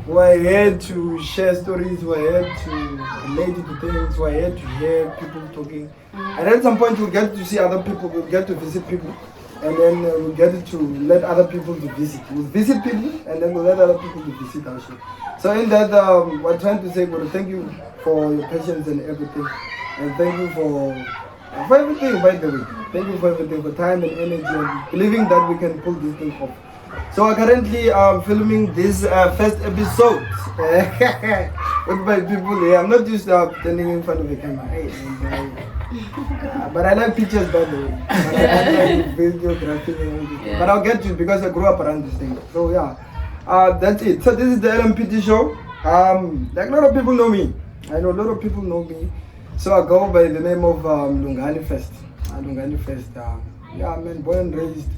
who are here to share stories, who are here to relate to things, who are here to hear people talking. And at some point we'll get to see other people, we'll get to visit people. And then we'll get to let other people to visit. We'll visit people and then we'll let other people to visit our show. So in that, we're trying to say, well, thank you for your patience and everything. And thank you for everything, by the way. Thank you for everything, for time and energy and believing that we can pull this thing off. So I'm currently filming this first episode with my people here. I'm not used to standing in front of the camera. Hey, but I like pictures, by the way. I like videography and everything. Yeah. But I'll get to it because I grew up around this thing. So yeah, that's it. So this is the LMPT Show. Like a lot of people know me. I know a lot of people know me. So I go by the name of Lungani Fest. Lungani Fest. Yeah, man, born and raised.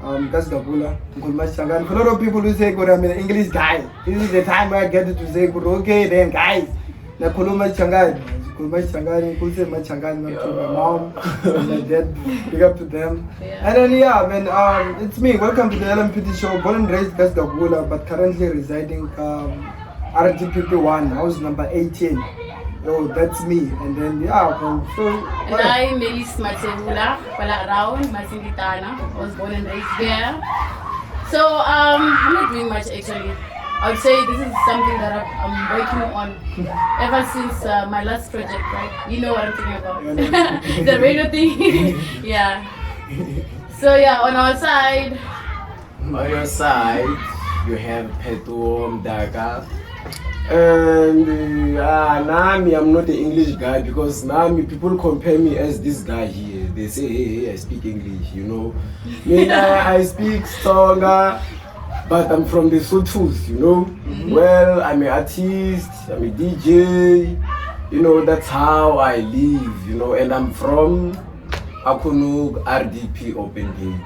Kasgabula, a lot of people who say, "Good, I'm an English guy." This is the time where I get to say, "Good, okay, then, guys." Na kuluma changai, kuluma changai, kulse machangai, my mom, my dad. Big up to them. And then yeah, man, it's me. Welcome to the LMPT Show. Born and raised Kasgabula, but currently residing RGPP1, house number 18. Oh, that's me. And then yeah, so. And I'm Melis Matsevula, pala around Masingitana. I was born and raised there. So I'm not doing much actually. I would say this is something that I'm working on ever since my last project, right? You know what I'm talking about. The radio thing. Yeah. So yeah, on our side. On your side, you have Petu Mdaka. And Nami, I'm not the English guy because Nami, people compare me as this guy here. They say, hey, I speak English, you know. Me, I speak stronger, but I'm from the Sothos, you know. Well, I'm an artist, I'm a DJ, you know, that's how I live, you know. And I'm from Akunug RDP Open Gate,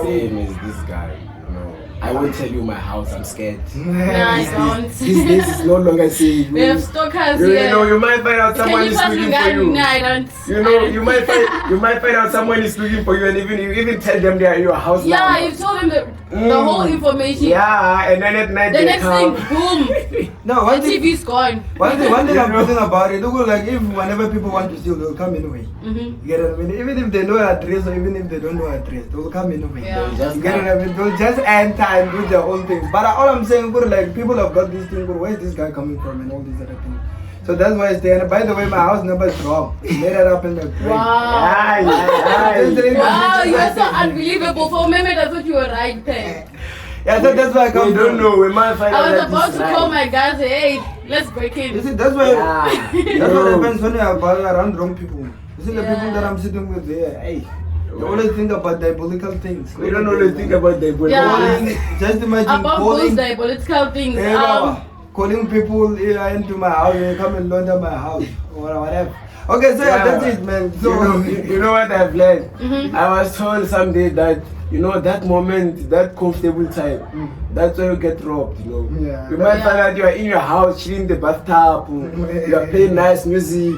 same as this guy, you know. I won't tell you my house, I'm scared. No, I don't. This is no longer safe. We have stalkers you here. know, you might find out someone is looking for you. No, I don't. You know, you might find out someone is looking for you and even tell them they are in your house now. Yeah, you told them the whole information. Yeah, and then at night the they next come. thing, boom. No, the TV's gone. One thing I'm thinking about it, look like if whenever people want to steal, they'll come anyway. You get what I mean? Even if they know address or even if they don't know address, they'll come anyway. Yeah. You get what I mean? They'll just enter and do their own things. But all I'm saying, like people have got this thing, where is this guy coming from and all these other things. So that's why I stay. And by the way, my house number is wrong. Made it up in the brain. Wow. Wow, you are so unbelievable. For a moment, I thought you were right there. Yeah, so that's why I come. We don't know. We might find out. I was about to call my guys. Hey, let's break in. You see, that's why. That's what happens when you are around wrong people. You see, the people that I'm sitting with there, hey. You always think about diabolical things. We don't always think about diabolical things. Just imagine about those diabolical things. Calling people into my house and come and launder my house or whatever. Okay, so yeah, that's it, man. So you know what I've learned? I was told someday that you know that moment, that comfortable time, that's when you get robbed. You know, you might find out you are in your house chilling in the bathtub, you are playing nice music,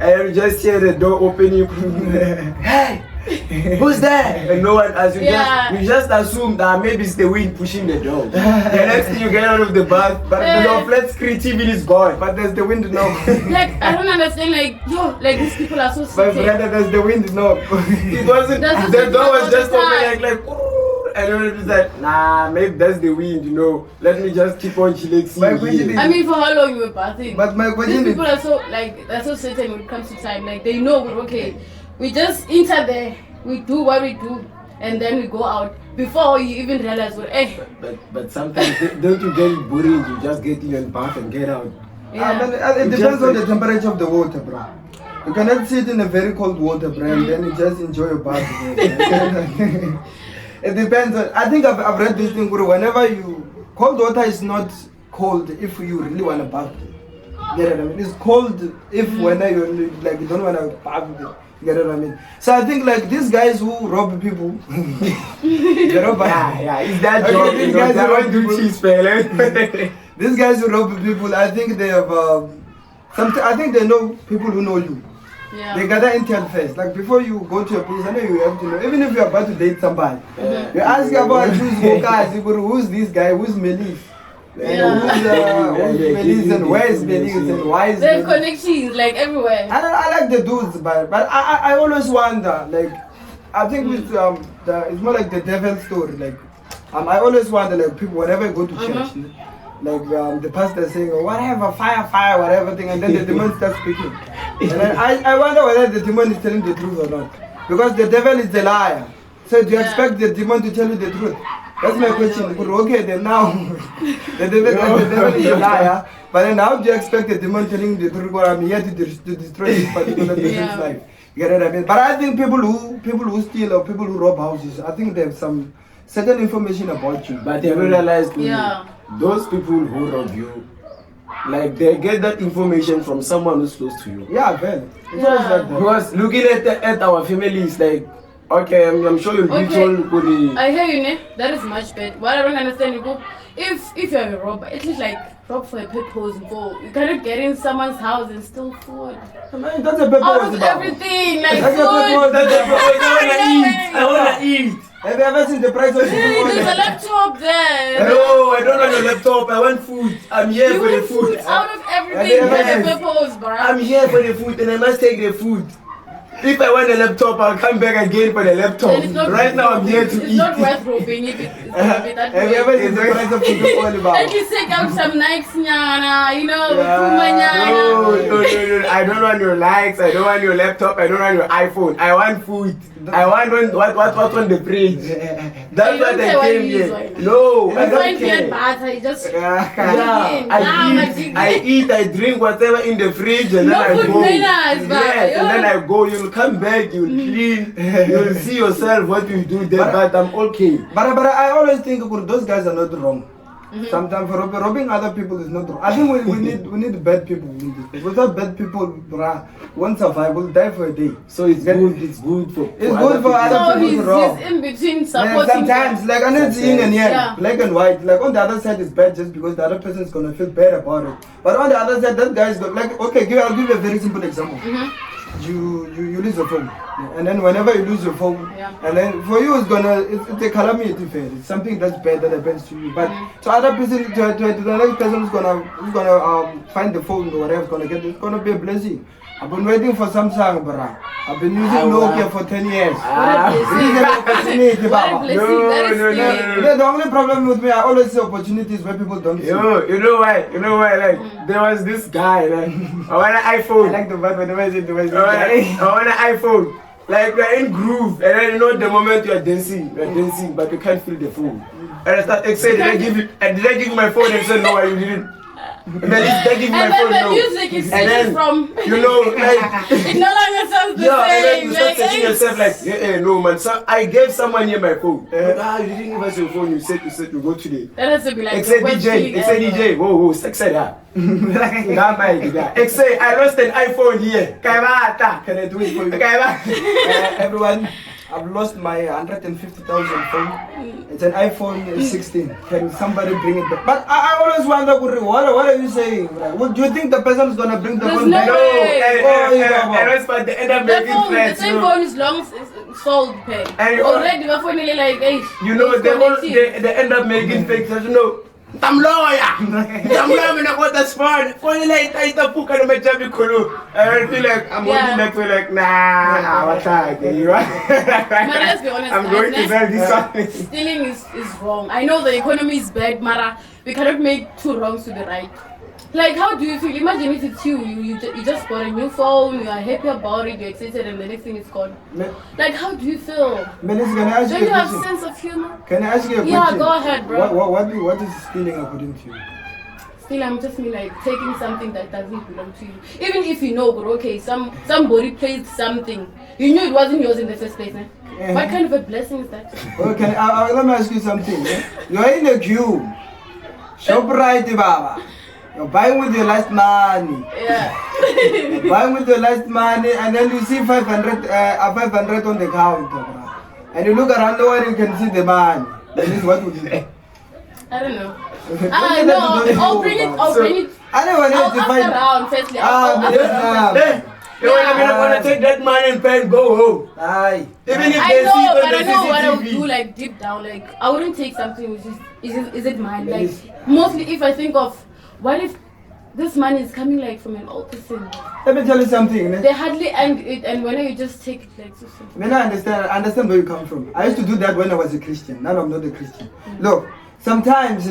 and you just hear the door opening. Hey. Who's there? And no one as you just assume that maybe it's the wind pushing the door. The next thing you get out of the bath, but your flat screen TV is gone. But there's the wind now. Like I don't understand. Like these people are so sick. My brother, there's the wind now. It wasn't. The door was just open like. And then it's like, nah, maybe that's the wind, you know. Let me just keep on chilling. I mean, for how long you were bathing? But my question these people are so they're so certain when it comes to time. Like they know, okay, we just enter there, we do what we do, and then we go out before you even realize what. But sometimes don't you get bored? You just get in your bath and get out. Yeah. It depends on the temperature of the water, bro. You cannot sit in a very cold water, bro, and then you just enjoy your bath. It depends on, I think I've read this thing, whenever cold water is not cold if you really want to bath. You get what I mean? It's cold if when you like you don't want to bath. You get what I mean? So I think like these guys who rob people, they rob it's that job. These guys who rob do cheese, These guys who rob people, I think they have I think they know people who know you. Yeah. They gather intel first. Like before you go to a place, I know you have to know. Even if you're about to date somebody, you ask about who's Mokazi, who's this guy, who's Melis. who's Belize and where's Belize and why is They have Belize? connections like everywhere. I like the dudes, but I always wonder, like, I think with it's more like the devil story. Like, I always wonder, like, people whenever I go to church, like the pastor saying, oh, whatever, fire, whatever thing, and then the demon starts speaking, and then I wonder whether the demon is telling the truth or not, because the devil is the liar. So do you expect the demon to tell you the truth? That's my question. Okay, then now the devil is a liar, but then how do you expect the demon telling the truth? Well, I'm here to destroy this particular person's life. You get what I mean? But I think people who steal or people who rob houses, I think they have some certain information about you. But have you realized those people who rob you, like they get that information from someone who's close to you? Yeah, well, it's always like that. Because looking at our families, like, okay, I'm sure you'll be told. I hear you, ne? That is much better. What I don't understand, you go, if you have a robber, at least like rob for a purpose, go. You cannot get in someone's house and steal food. Man, that's a purpose. Out of everything, like that's food. I wanna eat. Have you ever seen the price of food? There's a laptop there. No, I don't want your laptop. I want food. I'm here You for the want food. out of everything, there's a purpose, bro. I'm here for the food and I must take the food. If I want a laptop, I'll come back again for the laptop. Right now, I'm here to it's eat. not worth robbing if it's gonna be that Have you ever way. seen the price of food? At least take out some likes, nyana, you know, No. I don't want your likes. I don't want your laptop. I don't want your iPhone. I want food. I want what's on the fridge. That's what I came here. No, I don't care. I just I eat, I drink whatever in the fridge, and then I go. Yes, and then I go. You'll come back. You'll clean. You'll see yourself what you do there. But I'm okay. But I always think those guys are not wrong. Sometimes robbing other people is not wrong. I think we need bad people. Without bad people, won't survive. We'll die for a day. So it's good. It's good for other people to rob. He's in between supporting. Sometimes, like I'm not seeing and yang, black and white. Like on the other side is bad just because the other person is gonna feel bad about it. But on the other side, that guy is like, okay, I'll give you a very simple example. You lose your phone, and then whenever you lose your phone, and then for you it's a calamity fair. It's something that's bad that happens to you. But to other person, to the next person who's gonna find the phone or whatever, it's gonna be a blessing. I've been waiting for Samsung, bro. I've been using Nokia for 10 years. No. The only problem with me, I always see opportunities where people don't see. You know why? Like there was this guy, like I want an iPhone. I like the part whenever I say the I want an iPhone. Like we're in groove, and then you know the moment you're dancing, but you can't feel the phone. And I start excited. Did I give you my phone? And said no, you didn't. And then they give me my phone. The music is from. You know, like it no longer sounds the and then same. you start saying yourself like, no man. So I gave someone here my phone. You didn't give us your phone. You said you go today. That has to be like. Except DJ. Whoa, except that. Except I lost an iPhone here. Can I do it for you? Everyone, I've lost my 150,000 phone. It's an iPhone 16. Can somebody bring it back? But I always wonder, what are you saying? What do you think the person is gonna bring the phone back? No, but they end up making threats. The same phone is long sold, pay. And already the phone is like, hey, you know, they end up making fake threats. You know. I'm lawyer. I'm not what that's fun. Only like I book and my job kulu. I feel like I'm holding back to like nah, what's that? You right? Let's be honest. I'm going to sell this one. Stealing is wrong. I know the economy is bad, Mara. We cannot make two wrongs to the right. Like, how do you feel? Imagine if it's you just got a new phone, you are happy about it, you're excited, and the next thing is gone. Like, how do you feel? Can I ask Don't you you a have question? sense of humor? Can I ask you a question? Yeah, go ahead, bro. What is stealing according to you? Stealing just mean like taking something that doesn't belong to you. Even if you know, but okay, somebody placed something. You knew it wasn't yours in the first place, eh? What kind of a blessing is that? Okay, let me ask you something. You're in a queue. ShopRite, Baba. You're buying with your last money. Yeah. You're buying with your last money, and then you see 500 on the counter. And you look around the world, you can see the money. That is what would you do? I don't know. No, I'll bring it. I don't want to I'll ask around firstly. I'm not gonna take that money and pay and go home. Aye. Even if I they see know, it but I on know the what I would CCTV. do, like deep down. Like I wouldn't take something which is it mine? Like Yes. mostly if I think of what if this money is coming like from an old person. Let me tell you something. They hardly end it, and when you just take it like so simple. I understand where you come from. I used to do that when I was a Christian. Now I'm not a Christian. Look, sometimes,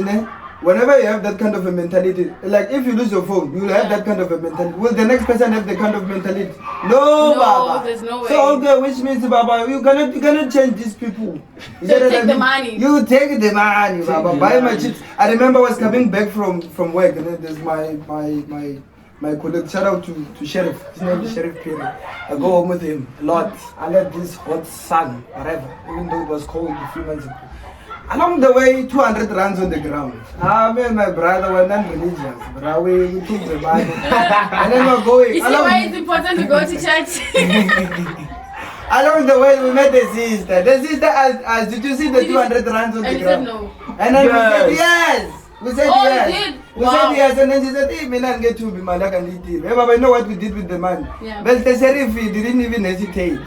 whenever you have that kind of a mentality, like if you lose your phone, you will have that kind of a mentality. Will the next person have the kind of mentality? No, Baba. There's no way. So okay, which means, Baba, you cannot change these people. You So get what take I the mean? money. You take the money, Baba. the Buy my money. chips. I remember I was coming back from work, and then there's my colleague. Shout out to Sheriff. His name is Sheriff Perry. I go home with him a lot. I let this hot sun, whatever, even though it was cold a few months ago. Along the way, 200 rands on the ground. Me and my brother were non-religious, but we took the Bible. And then we're going. You see why it's important to go to church? Along the way, we met the sister. The sister asked, did you see the 200 rands on the And you ground? said no. And then Yes. we said yes. We said Oh, you yes. did? We Wow. said yes, and then she said, hey, man, I get to be malaka niti. Hey, Baba, you know what we did with the money? Yeah. But the sheriff, he didn't even hesitate.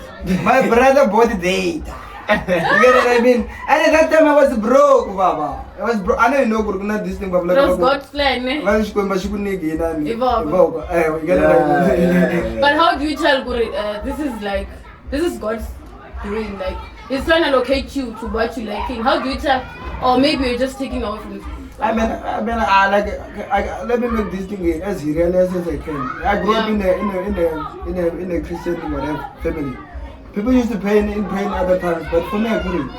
My brother bought data. You get what I mean? And at that time I was broke, Baba. I was broke. I know you know, we're not this thing, Baba. It was God's plan, eh? Well, she couldn't Evoke. Evoke. You get what I mean? But how do you tell Guri, this is God's doing, like, He's trying to locate you to what you liking. How do you tell? Or maybe you're just taking away from let me make this thing as real as I can. I grew up in a Christian whatever family. People used to pray in other times, but for me I couldn't.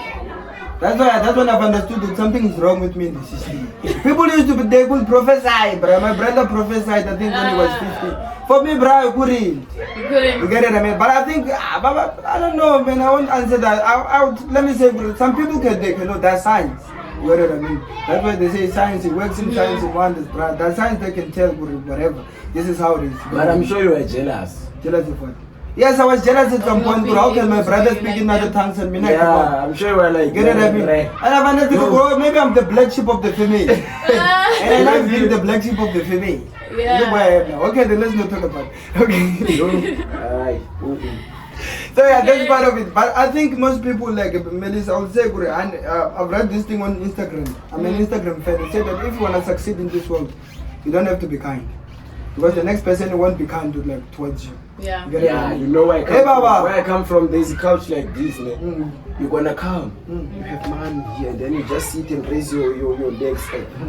That's when I've understood that something is wrong with me in the system. People used to they could prophesy, bro. My brother prophesied, I think when he was 50. For me, bro, I couldn't. You couldn't. You get it, I mean? But I think, I don't know, man. I won't answer that. I would, let me say, some people they cannot. That's science. You get what I mean? That's why they say science. It works in science and wonders, bro. That science they can tell whatever. This is how it is. But I'm sure you were jealous. Jealous of what? Yes, I was jealous at some point, but how can my brother speak in other tongues and me not? Yeah, I'm sure you were like. Get it, I mean? And I've understood, oh, maybe I'm the black sheep of the family. And I like being the black sheep of the family. Yeah. Look where I am now. Okay, then let's not talk about it. Okay. Aye. So yeah, that's part of it. But I think most people, like Melissa, I would say, and I've read this thing on Instagram. I'm an Instagram fan. It said that if you want to succeed in this world, you don't have to be kind. Because the next person won't be kind towards you. Yeah. You get it? Yeah, you know where I come Hey, from. Baba. Where I come from, there's a couch like this, man. Mm. You're gonna come. You have money here, then you just sit and raise your legs.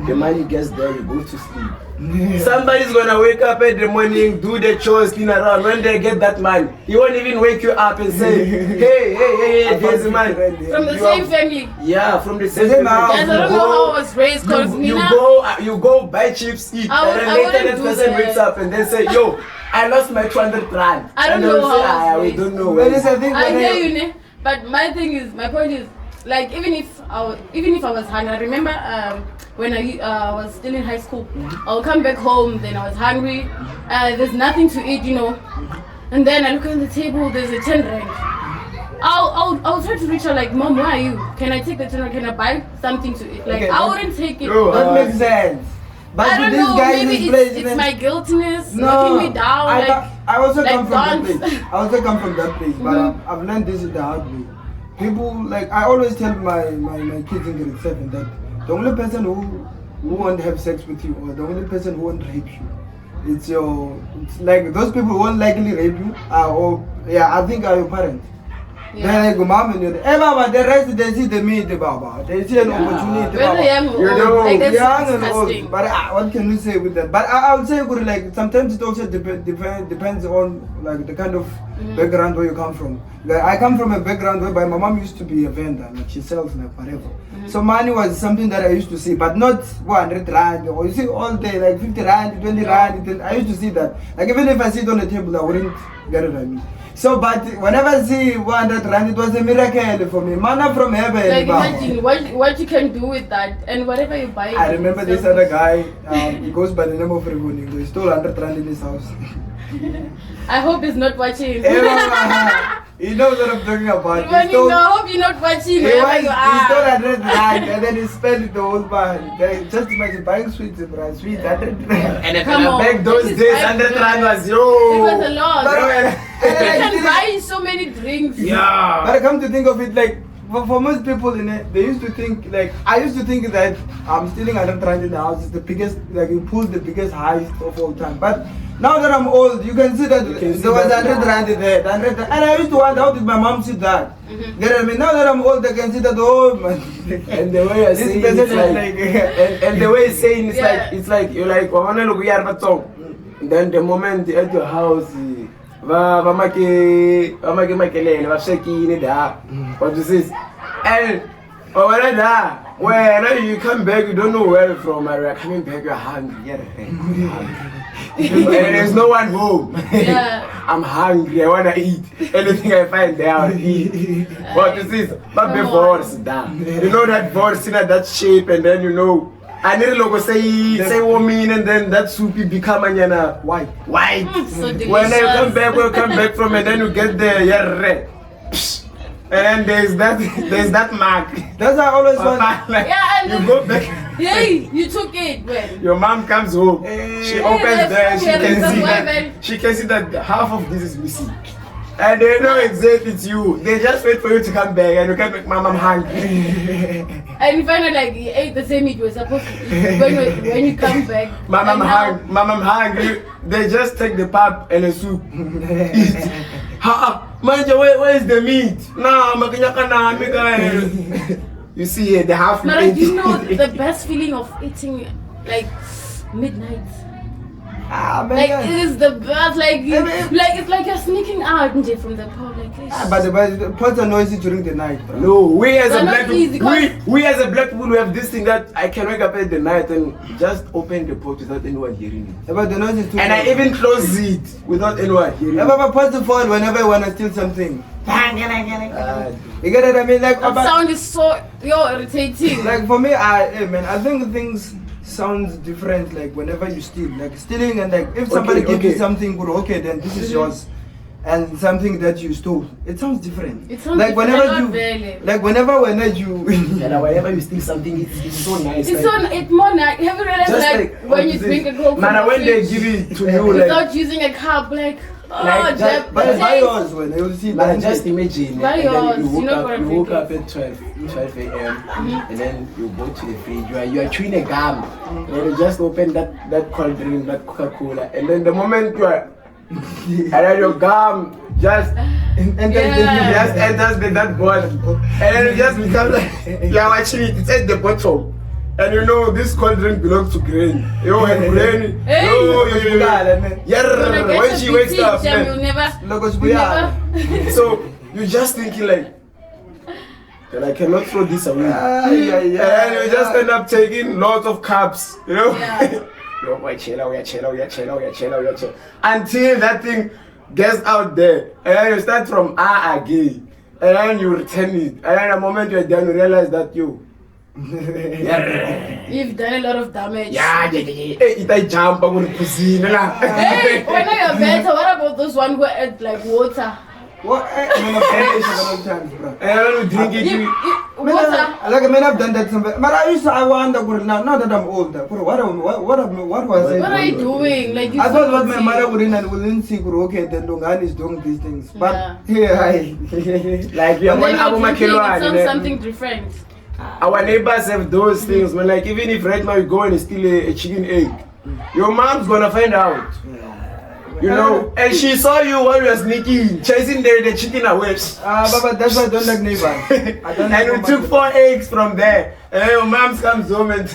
The money gets there, you go to sleep. Yeah. Somebody's gonna wake up in the morning, do the chores, clean around. When they get that money, he won't even wake you up and say, hey, there's the money. From the You same have- family. Yeah, from the same same family. house. Guys, I don't know how I was raised, because You go buy chips, eat, I and then wouldn't later that do person that. wakes up and then say, yo, I lost my 200 rand. I don't And they'll know say, how I was we raised. don't know. Melissa, I think I when hear you, ne? But my point is, like, even if I was hungry, I remember when I was still in high school, I'll come back home, then I was hungry, there's nothing to eat, and then I look at the table, there's a 10 rand. I'll try to reach her like, Mom, where are you? Can I take the 10 rand? Can I buy something to eat? Like, Okay, I wouldn't take it. No, that makes sense. But I don't with this know, guy in maybe this place, it's my guiltiness no, knocking me down. I also like come from that guns. place. I also come from that place, but I've learned this the hard way. People, like, I always tell my kids in grade 7 that the only person who won't have sex with you, or the only person who won't rape you, it's like those people who won't likely rape you, I think are your parents. Yeah. They're like, Mom, and hey, Baba, the rest, they see the meat, Baba. They see an opportunity, Whether Baba. young or You old, know, like, that's Young and disgusting. old, but what can you say with that? But I would say, like, sometimes it also depends on like the kind of background where you come from. Like, I come from a background whereby my mom used to be a vendor, like she sells like whatever. So money was something that I used to see, but not 100 rand, or you see all day like 50 rand, 20 rand. I used to see that. Like even if I sit on the table, I wouldn't get it on me. So, but whenever I see 100 rand, it was a miracle for me. Manna from heaven. Like Baba. imagine what you can do with that, and whatever you buy. I remember this other guy, he goes by the name of Rebuning. He stole 100 rand in his house. I hope he's not watching. Hey, Baba. He knows what I'm talking about. He When you stole- know, I hope you're not watching He wherever you stole are. 100 rand and then he spent it the whole month. Just imagine buying sweets, bro. Sweets, 100 rand. And if Come on, back those this is days, 5 100 rand was It was a yo. lot. But, You can buy so many drinks. Yeah. But I come to think of it, like, for most people in it, they used to think, like, I used to think that stealing 100 rand in the house is the biggest, like, you pull the biggest heist of all time. But now that I'm old, you can see that can see there was that. 100 rand there. 100 rand. And I used to wonder, how did my mom see that? You know what I mean? Now that I'm old, I can see that, oh, man. And the way I This say person it's is like, like and the way it's saying Yeah. it's like you're like wanna look we are but song. Then the moment at your house va make makelele va shekini da. What this is? And when you come back, you don't know where you're from. You're coming back, you're hungry. And there's no one home. Yeah. I'm hungry. I wanna eat. Anything I find there, I'll eat. What is this? But Come before on. it's done. You know that horse in that shape, and then you know. I need a logo say woman, and then that soupy become anyana white. White. So delicious. When you come back, we'll come back from it, then you get there, yeah, red. And there's that mark. that's how I always want. Like, Yeah, and you then- go back. Yay, you took it when? Your mom comes home. She opens that's there. from She here, can because see why, that. man? She can see that half of this is missing. And they know exactly it's you. They just wait for you to come back, and you can make mom, I'm hungry. And you find out like you ate the same meat you were supposed to eat when you come back. Mom, I'm And now- hungry. Mom, I'm hungry. They just take the pap and the soup. Eat. Manja, where is the meat? No, you see here, the half Mara, meat. do you know the best feeling of eating like midnight? Ah, man. Like yeah. it is the best. Like it's like you're sneaking out nje from the pub. Like But the pots are noisy during the night, bro. No, we as They're a not black easy, we as a black people we have this thing that I can wake up at the night and just open the pot without anyone hearing it. Yeah, but the noise is too And I loud. even close it without anyone hearing Yeah, it. but pots to fall whenever you want to steal something. You get what I mean? Like, that but- sound is so irritating. like for me, I think things sounds different. Like whenever you steal, like stealing, and like if somebody gives you okay. something good, okay, then this is yours, and something that you stole, it sounds different. It sounds like different, whenever not you, really. like whenever you. And whenever you steal something, it's so nice. It's like, so it's more nice. Have you realized just like, like when you what drink a is coke it? Man, when they give it to you, like, without using a cup, like Like Jeb, But the buy taste. yours when you see man, that. just imagine. Buy And then yours, you you woke know up, what I'm you woke thinking. up at 12 a.m. And then you go to the fridge. You are chewing a gum. And then you just open that cold drink, that Coca-Cola. And then the moment you are, and then your gum just and Yeah. just enters that bottle. And then it just becomes like you are watching it. It's at the bottom. And you know this cold drink belongs to Grain. Yo, and Grain. Hey. Yo. When I Yeah, get when to she wakes BT, up. Jeb, man. you'll never. Logos you we are. never. So you're just thinking like, and I cannot throw this away. Yeah, yeah, And yeah. you just end up taking lots of cups, you know? Yeah. Yo, boy, chill out, until that thing gets out there. And then you start from again. And then you return it. And then the moment you're done, you realize that you. Yeah, You've done a lot of damage. Hey, it I jump, I'm going to cuisine. Hey, when you're better, what about those one who add like water? What? I'm gonna finish a lot of times, bro. And then you drink it, you. Water. Like I mean, I've done that somewhere. But I wonder, now that I'm older, what was it? What are you doing? Like you I thought what my naughty. mother wouldn't see, okay, then Lungan is doing these things. But Yeah. here, Like, we are And one then album, you're I drinking, can it sounds something different. Our neighbors have those things, man. Like, even if right now you go and steal a chicken egg, your mom's gonna find out. You know, and she saw you while you were sneaking, chasing the chicken away. but that's why I don't like neighbors. I don't And you like took 4 eggs from there, and then your mom comes home and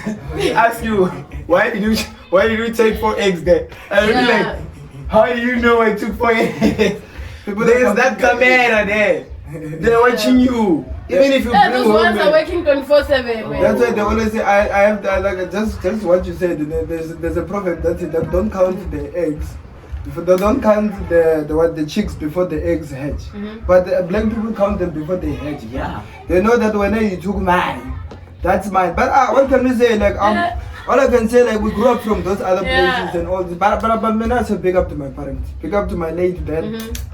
asks you, why did you take 4 eggs there? And you'll be Yeah. like, how do you know I took 4 eggs? There's that camera there. They're watching you. Even if you Yeah, bring those ones home are working 24/7. That's why they always say I have to, like just what you said. There's a proverb that says that don't count the eggs. They don't count the chicks before the eggs hatch. But the black people count them before they hatch. Yeah. They know that when you took mine, that's mine. But what can we say? Like all I can say, like, we grew up from those other Yeah. places and all this. But man, I say big up to my parents, big up to my late dad,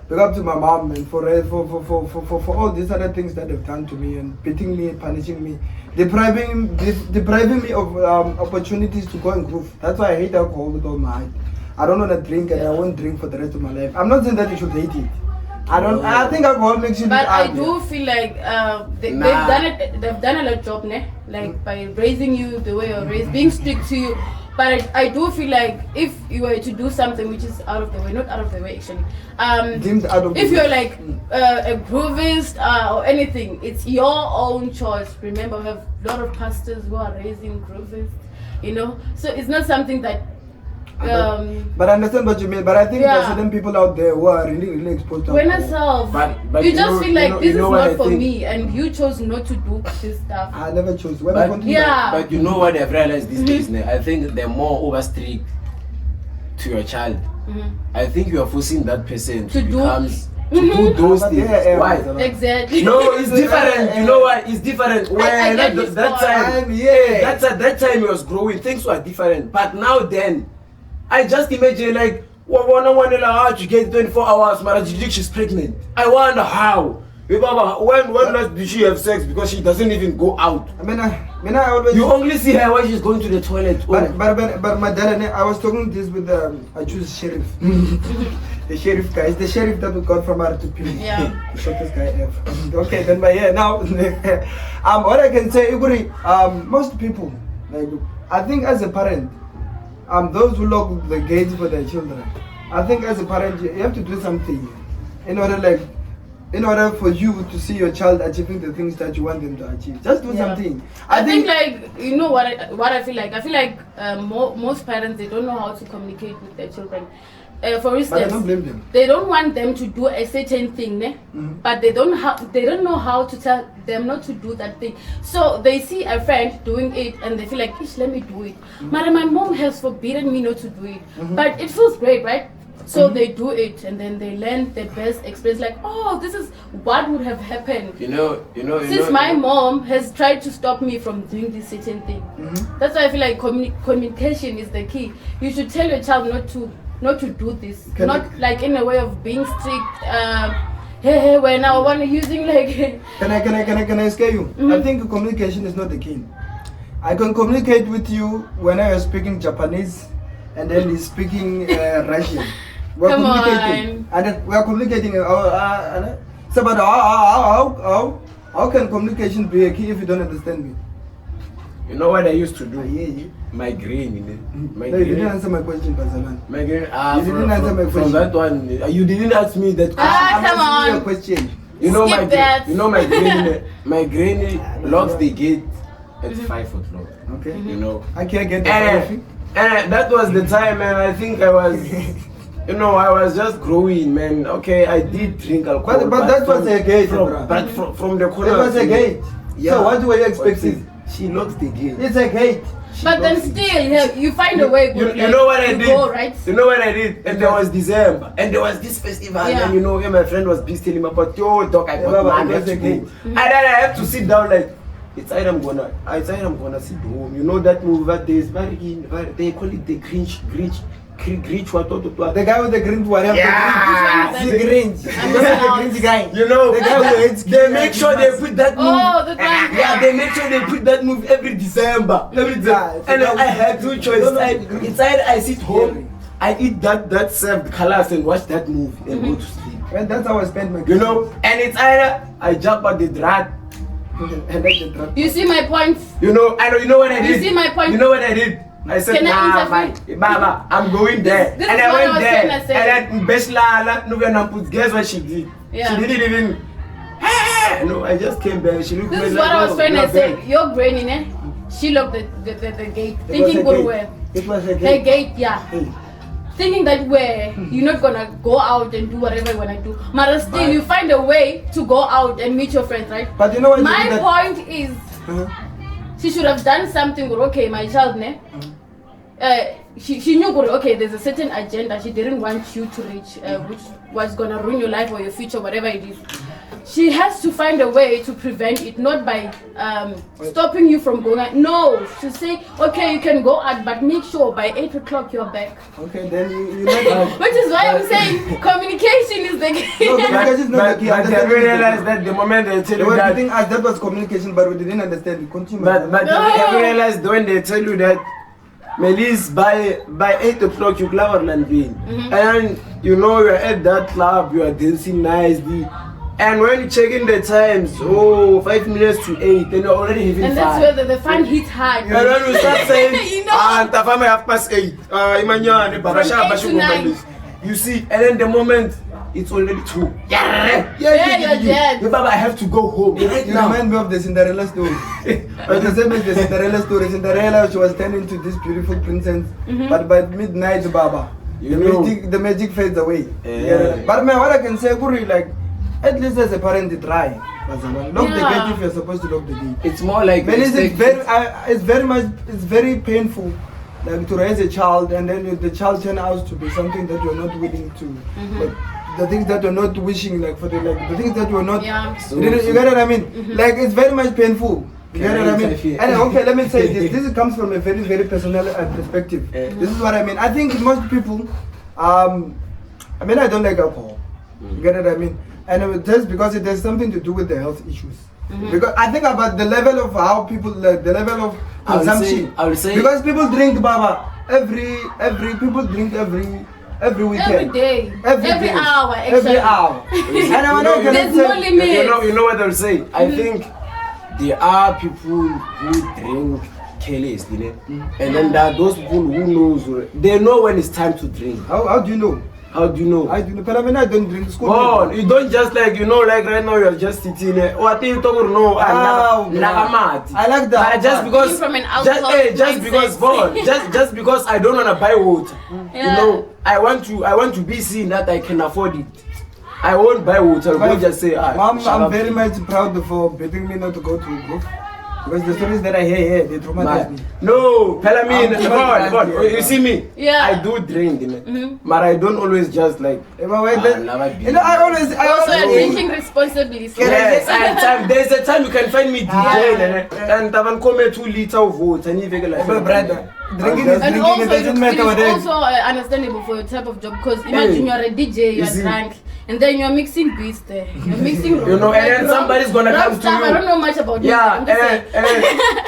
big up to my mom, and for all these other things that they've done to me and beating me, punishing me, depriving me of opportunities to go and groove. That's why I hate alcohol with all my heart. I don't want to drink, and I won't drink for the rest of my life. I'm not saying that you should hate it. I think alcohol makes you. But I ugly. do feel like they've done it. They've done a lot of job, ne? Like by raising you the way you're raised, being strict to you. But I do feel like if you were to do something which is out of the way, not out of the way actually. Deemed out of the if way. you're like a groovist or anything, it's your own choice. Remember, we have a lot of pastors who are raising groovists, you know. So it's not something that. But I understand what you mean. But I think there are certain people out there who are really exposed to when alcohol. yourself, But you just feel like this is not for think? me, and you chose not to do this stuff. I never chose. But you know what I've realized these days now? I think they're more over strict to your child. I think you are forcing that person to do those things. Why? Exactly. No, it's different. You know what? It's different. When I get that this time, that time he was growing, things were different. But now then, I just imagine like, one how to get 24 hours, but she's pregnant. I wonder how. When last did she have sex? Because she doesn't even go out. I always. You only see her when she's going to the toilet. But my dad and I was talking this with I choose sheriff. The sheriff guy. It's the sheriff that we got from R2P. Yeah. The shortest guy ever. Okay, then but yeah, now what I can say, most people, like, I think as a parent, those who lock the gates for their children, I think as a parent you have to do something in order for you to see your child achieving the things that you want them to achieve. Just do something. I think like, you know what I feel like? I feel like most parents, they don't know how to communicate with their children. For instance, but I don't blame them. They don't want them to do a certain thing, ne? But they don't know how to tell them not to do that thing. So they see a friend doing it and they feel like, ish, let me do it. But my mom has forbidden me not to do it. But it feels great, right? So they do it and then they learn the best experience, like, oh, this is what would have happened. Since my mom has tried to stop me from doing this certain thing. That's why I feel like communication is the key. You should tell your child not to do this. Like in a way of being strict. Hey, when I want to using like. Can I scare you? I think communication is not the key. I can communicate with you when I was speaking Japanese, and then he's speaking Russian. We're communicating, and then we are communicating. So, but how can communication be a key if you don't understand me? You know what I used to do? Migraine. No, you didn't answer my question, Bazalan. Migraine. You didn't answer my question. From that one, you didn't ask me that question. Come I'm asking you on. a question. You know Skip that. migraine locks the gate at 5 o'clock. Okay. You know. I can't get the and that was the time, man. I think I was. I was just growing, man. Okay, I did drink alcohol. But that was a gate, from the corner. It was a gate. Yeah. So what were you expecting? She locks the gate. It's a gate. But then still, you find a way. You know what I did? Go, right? You know what I did? And there was December, and there was this festival, and my friend was busy telling me about, yo, dog, I got man, I have to go. And then I have to sit down like, it's either I'm gonna sit home. You know that movie that they call it the Grinch, what? The guy with the Grinch, whatever. Yeah, the Grinch. The Grinch guy. You know, the guy who hates they make sure they put that movie. Oh, the guy. Yeah, they make sure they put that movie every December. And I had two choices. It's either I sit home, I eat that served colors and watch that movie and go to sleep. And that's how I spend my. You know, and it's either I jump at the drat. You see my point? You know what I did? You see my point? You know what I did? I said, Mama, I'm going there. This and is I what went I was there. trying to say. And then guess what she did? Yeah. She didn't even. No, I just came back. She looked. This is what I was trying to say. Your brain in it. She locked the gate, thinking good way. It was a The gate. gate, yeah. Thinking that way you're not gonna go out and do whatever you wanna do. But still, you find a way to go out and meet your friends, right? But you know what? My point is, she should have done something. Okay, my child, ne? She knew, okay, there's a certain agenda she didn't want you to reach, which was gonna ruin your life or your future, whatever it is. she has to find a way to prevent it, not by stopping you from going out. No, she say, okay, you can go out, but make sure by 8 o'clock you're back. Okay, then you know. Which is why I'm saying communication is the key. No, communication is not the key. But they realize that the moment they tell you that, think that was communication, but we didn't understand. Continue. but they realize when they tell you that, Melis, by 8 o'clock you club and win, and you know you're at that club, you are dancing nicely. And when you check in the times, 5 minutes to 8, then you're already having fun. And that's where the fun hits hard. And when you start saying, You know? Tafama 8:30, you see, and then the moment it's already 2. Yeah, you're dead. Baba, I have to go home right You now. remind me of the Cinderella story. But the same as the Cinderella story. Cinderella, she was turning into this beautiful princess, but by midnight, Baba, the magic fades away. Yeah. But man, what I can say, Guru, like, at least as a parent, they try. Lock the gate if you're supposed to lock the gate. It's more like It's very painful, like to raise a child and then the child turn out to be something that you're not willing to. Like, the things that you're not wishing, like the things that you're not. Yeah. You get what I mean? Like it's very much painful. You get what I mean? And okay, let me say this. This comes from a very, very personal perspective. This is what I mean. I think most people, I mean, I don't like alcohol. You get what I mean? And just because it has something to do with the health issues. Because I think about the level of how people, like, the level of consumption. I would say because people drink, Baba, people drink every weekend. Every day. Every hour, actually. Every hour. And I want to There's no limit. You know what I'll say? I think there are people who drink carelessly, and then there are those people who knows, they know when it's time to drink. How do you know? How do you know? I do know, but I mean, I don't drink school. Oh, you don't just like, you know, like right now you're just sitting there. Oh, I think you talk no. I like that. But just because, from an alcoholic just because I don't wanna buy water, Yeah. you know, I want to be seen that I can afford it. I won't buy water. I won't just say, Mom, I'm very much proud for betting me not to go to a group. Because the stories that I hear here, they traumatize me. No, Pelamin, you see me? Yeah. I do drink, but I don't always just like. You know, I always. Also, you're drinking responsibly. So Yes, there's a time you can find me DJing and Tavan come 2 liters of water and you like. Brother, drinking is and drinking. also, It doesn't matter what it it is is. also understandable for your type of job because imagine you're a DJ, you're see. drunk, and then you're mixing beats there. You're mixing You know, and then somebody's gonna come to stuff. you. I don't know much about music. Yeah, I'm just saying.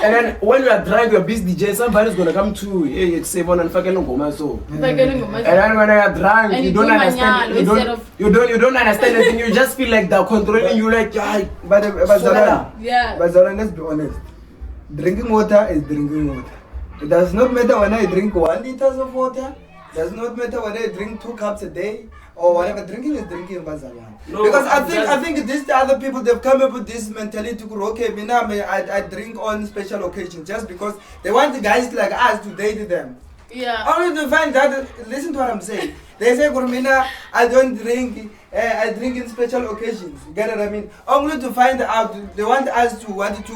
and then when you are drunk, you're busy DJ, somebody's gonna come to you. Hey, it's 7 and fucking ngoma so. Like getting a And then when you're drunk, And you you don't do understand. manyalo You don't understand anything. You just feel like they're controlling you. Like, yeah, But Zoran, Yeah. but Zoran, let's be honest. Drinking water is drinking water. It does not matter when I drink 1 liter of water. Does not matter when I drink 2 cups a day or whatever. Drinking is drinking, Bazawan. No, Because I think these other people, they've come up with this mentality. Okay, I drink on special occasions just because they want the guys like us to date them. Yeah. Only to find that. Listen to what I'm saying. They say, Gurmina, I don't drink. I drink in special occasions. You get what I mean? Only to find out. They want us to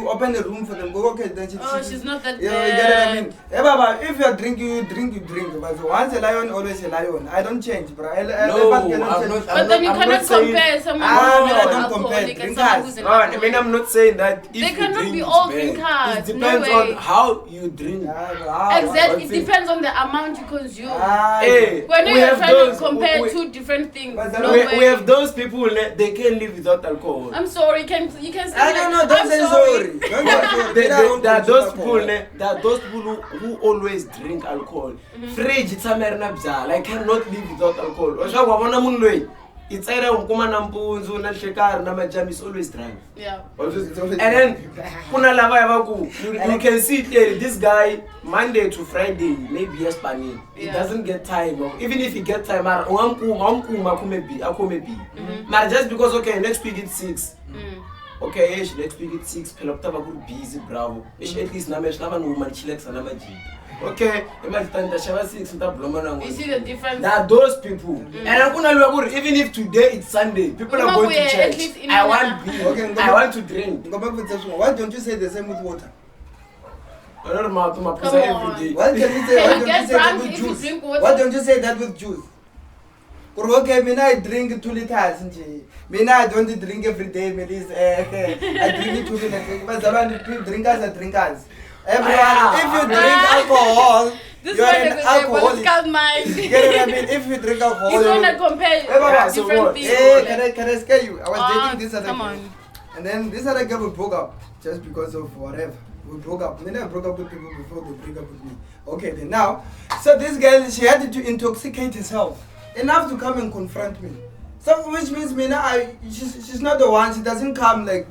open a room for them. Go, okay, then She's not that you bad. get what I mean? Yeah, Baba, if you're drinking, you drink. But once a lion, always a lion. I don't change, bro. I'm not. But then you cannot compare someone I who's don't an compare alcoholic and someone who's an No, I mean, alcoholic. I'm not saying that. If They you cannot drink, be it's all bad. drinkers. It depends No on way. how you drink. Exactly. It depends on the amount you consume. Hey, When we you're have trying to those- compare we- two different things, But no we way. have those people, they can't live without alcohol. I'm sorry, you can say I don't know, don't I'm say sorry. sorry. Don't say sorry. There are those people who always drink alcohol. Fridge it's a bzala. I cannot live without alcohol. It's either ukuma na mpunzu na shekar na majam is always drunk. Yeah. And then kuna lava yabaku. You can see clearly this guy Monday to Friday maybe yes pani. He Yeah. doesn't get time. Even if he get time, but just because okay next week it's 6. Okay, next week it's 6. Pelopta baku busy bravo. At least na mesh lava no man chillax na maji. Okay, You see the difference? there are those people. And I'm gonna even if today it's Sunday, people are going to at least church. in I Ghana. want beer. I want to drink. Go back with this one. Why don't you say the same with water? I don't know to my Come every on. day. Why don't you say, Can why you don't get you say that drunk with if you juice? drink water? Why don't you say that with juice? Okay, I drink 2 liters. I don't drink every day, Melis. I drink 2 liters. But drinkers are drinkers. Everyone, if you drink alcohol, This you're one an is a alcoholic. political mind. Get what I mean? If you drink alcohol, He's gonna compare so different what? people. hey, can I scare you? I was dating this other come girl. on. And then this other girl, we broke up just because of whatever. We broke up. Then I broke up with people before they break up with me. Okay, then now, so this girl, she had to intoxicate herself enough to come and confront me. So which means me now, she's not the one. She doesn't come like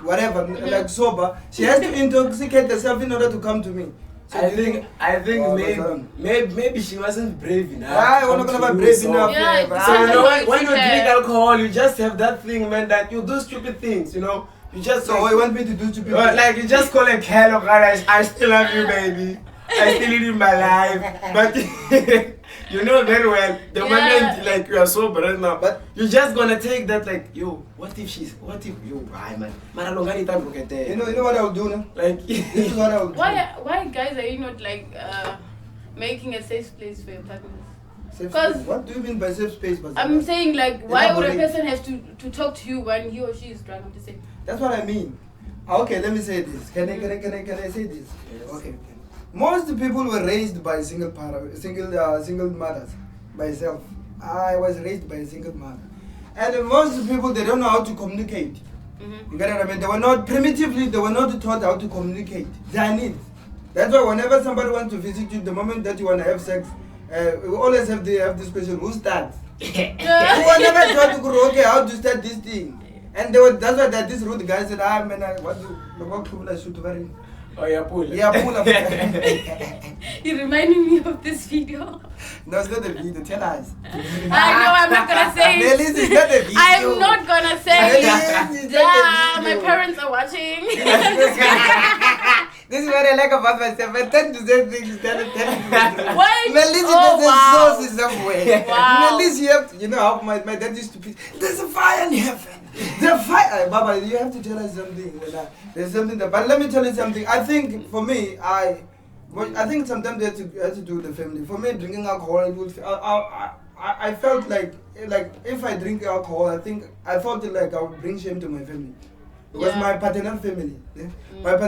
whatever, like sober. She has to intoxicate herself in order to come to me. So I think Oh, maybe she wasn't brave enough. I want to come to be you, brave so- enough. Yeah, but So I- you know, Sometimes when you it's drink okay. alcohol, you just have that thing, man, that you do stupid things. You know, you just So you want me to do stupid like you just call a hello, guys. I still love you, baby. I still live in my life, but you know very well the moment like you are sober right now, but you're just gonna take that like, yo, what if you, man, You know what I'll do now? like This is what I'll do. Why guys are you not like making a safe place for your partners? Safe 'Cause- space. What do you mean by safe space? I'm saying like why would a Elaborate. person have to talk to you when he or she is drunk? I'm just saying. That's what I mean. Okay, let me say this. Can I say this? Yes. Okay. Most people were raised by single mothers. Myself, I was raised by a single mother, and most people they don't know how to communicate. You get what I mean? They were not primitively. They were not taught how to communicate their needs. That's why whenever somebody wants to visit you, the moment that you want to have sex, we always have this question: who starts? Who were never taught to go, okay, how to start this thing? And that's why that this rude guy said, man, what do I shoot very? oh yeah, pull. Yeah, pull up. You're reminding me of this video. No, it's not the video. Tell us. I know I'm not gonna say it. Melis, it's not the video. I'm not gonna say Melis, it. it's Yeah, not the my video. parents are watching. This is what I like about myself. I tend to say things that I tell you. What? Melis, Oh, there's wow. a source somewhere. Wow. Melis, you know how my dad used to be. There's a fire in heaven. The fire. Baba, you have to tell us something. There's something that. But let me tell you something. I think for me, I think sometimes you have to do with the family. For me, drinking alcohol, I felt like if I drink alcohol, I felt like I would bring shame to my family. Because Yeah. my paternal family, but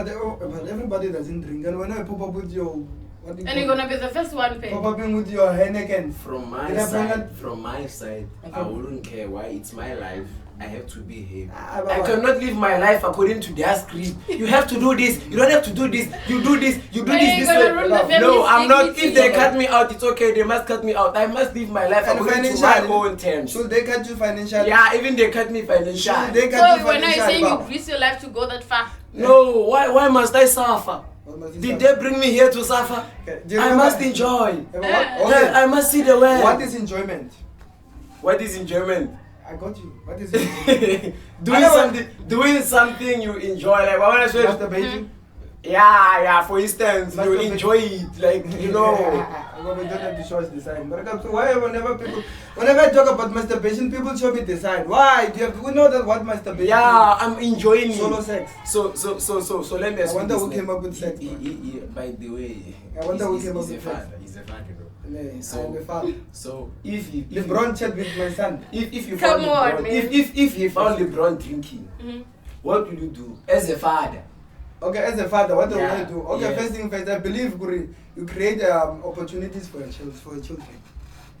everybody doesn't drink. And when I pop up with your, what do you And call you're gonna be the first one paying. pop up in with your Heineken. From my Did I bring side, it? from my side, I wouldn't care why it's my life. I have to behave. Ah, I Baba. cannot live my life according to their script. You have to do this. You don't have to do this. You do this. You do Why this are you this gonna way. ruin the No, family's I'm not. dignity? If they cut me out, it's okay. They must cut me out. I must live my life And according to my financially, own terms. should they cut you financially? Yeah, even they cut me Should they financially. cut you So when I financially? saying you Baba? risk your life to go that far, No, why must I suffer? What must you Did say? they bring me here to suffer? Okay, do you I remember- must enjoy. Okay. I must see the world. What is enjoyment? What is enjoyment? I got you. What is enjoyment? doing something you enjoy, like what I say, Masturbating? yeah, for instance, you Masturbate. enjoy it, like you know. Well, we don't have to show us the sign. But so why whenever I talk about masturbation, people show me the sign. Why? Do you have we know that what masturbation Yeah, I'm enjoying is? Solo it. sex. So let me ask I you wonder this, who like, came up with sex, by the way, I wonder who he's came up a with sex. father. He's a father, bro. Nee, So- I'm a father. So if you LeBron chat with my son. if you Come found on, LeBron, man. if he found LeBron drinking, what will you do as a father? Okay, as a father, what do Yeah, I do? Okay, yes. first thing first, I believe Guri, you create opportunities for your children.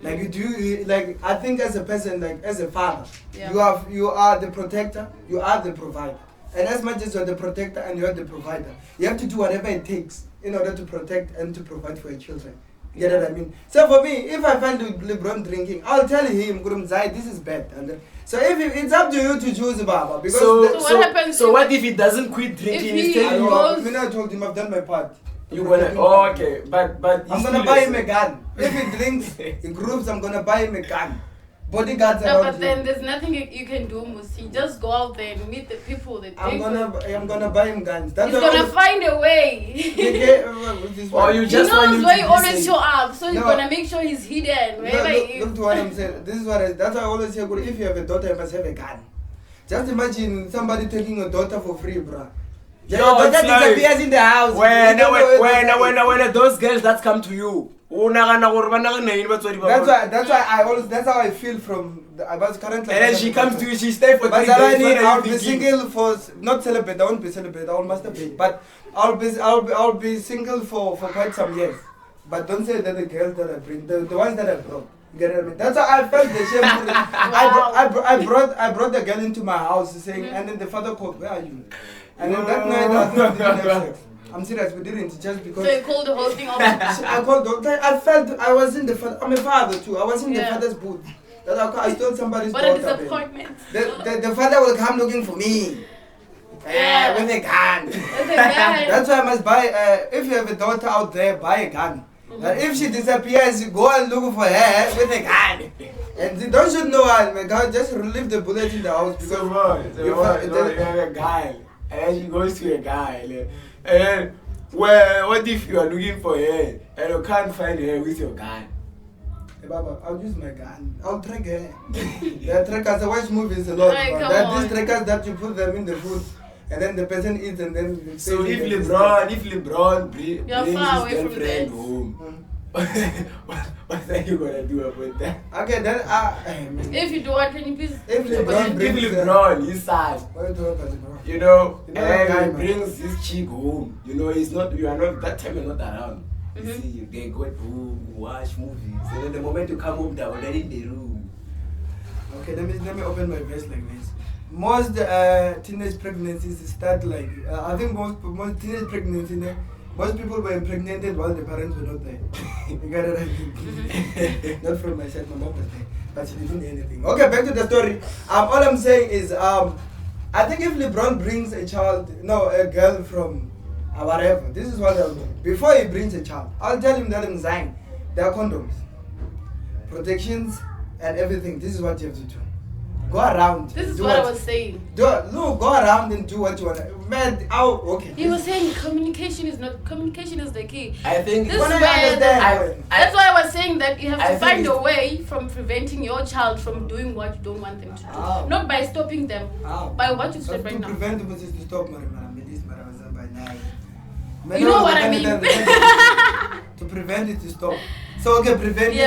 Like you do, like I think as a person, like as a father, Yeah. you are the protector, you are the provider, and as much as you're the protector and you're the provider, you have to do whatever it takes in order to protect and to provide for your children. You get what I mean? So for me, if I find LeBron drinking, I'll tell him, Gurumzai, this is bad. And so it's up to you to choose, Baba, because So what happens So if- what if he doesn't quit drinking? if He's he- telling you. goes- I told him I've done my part. You gonna okay, but I'm he's gonna still buy a- him a gun. If he drinks in groups, I'm gonna buy him a gun. Bodyguards no, around but then him. there's nothing you can do, Musi. Just go out there and meet the people that I'm drink. gonna buy him guns. That's He's the gonna only- find a way. Or you He just want him knows to where you be always safe. show up, so he's No. gonna make sure he's hidden wherever he Look is. to what I'm saying. This is that's why I always say, if you have a daughter, you must have a gun. Just imagine somebody taking your daughter for free, bruh. Yo, Your daughter it's like- disappears in the house. You don't know where the daughter is. When those girls that come to you, That's why I always. That's how I feel from. I was currently. And then she comes to you. She stay for 3 days. I'll be single for not celibate. I won't be celibate. I will masturbate. But I'll be single for quite some years. But don't say that the girls that I bring, the ones that I brought. You get what I mean? That's why I felt the shame. I brought the girl into my house saying, and then the father called, "Where are you?" And then that night I think we didn't have sex. I'm serious, we didn't, just because. So you called the whole thing off. I called. I felt I was in the. I'm a father too. I was in the father's booth. I stole somebody's daughter. What a disappointment. The father will come looking for me. Yeah. With a gun. That's why I must buy. If you have a daughter out there, buy a gun. And if she disappears, you go and look for her with a gun. And don't shoot no one, my God. Just relieve the bullet in the house because you have a guy, and she goes to a guy, and then what if you are looking for her and you can't find her with your gun? Hey, Baba, I'll use my gun. I'll track her. There are trackers. I watch movies a lot. Hey, There are these trackers that you put them in the food. And then the person eats and then... So if LeBron brings his that. girlfriend home, what are you going to do about that? Okay, then... if you do what, can you please... If LeBron, his son, what are you doing about LeBron? you know, You know that guy, and man. he brings his chick home, you know, you are not, that time you're not around. You see, they go home, watch movies, and then the moment you come home, they're already in the room. Okay, let me open my verse like this. Most teenage pregnancies start like I think most teenage pregnancies. Most people were impregnated while the parents were not there. You got it right? Not from my side, my mom was there, but she didn't do anything. Okay, back to the story. All I'm saying is I think if LeBron brings a girl from whatever, this is what I'll do. Before he brings a child, I'll tell him that in Zion there are condoms, protections, and everything. This is what you have to do. Go around. This is what I was saying. Go around and do what you want. Man, okay. He was saying communication is the key. I think This When is I where understand. that's why I was saying that you have I to find think a way from preventing your child from doing what you don't want them to do. Ah. Not by stopping them, by what you said But right to now. prevent the process to stop, You know what I mean? To prevent it to stop. So okay,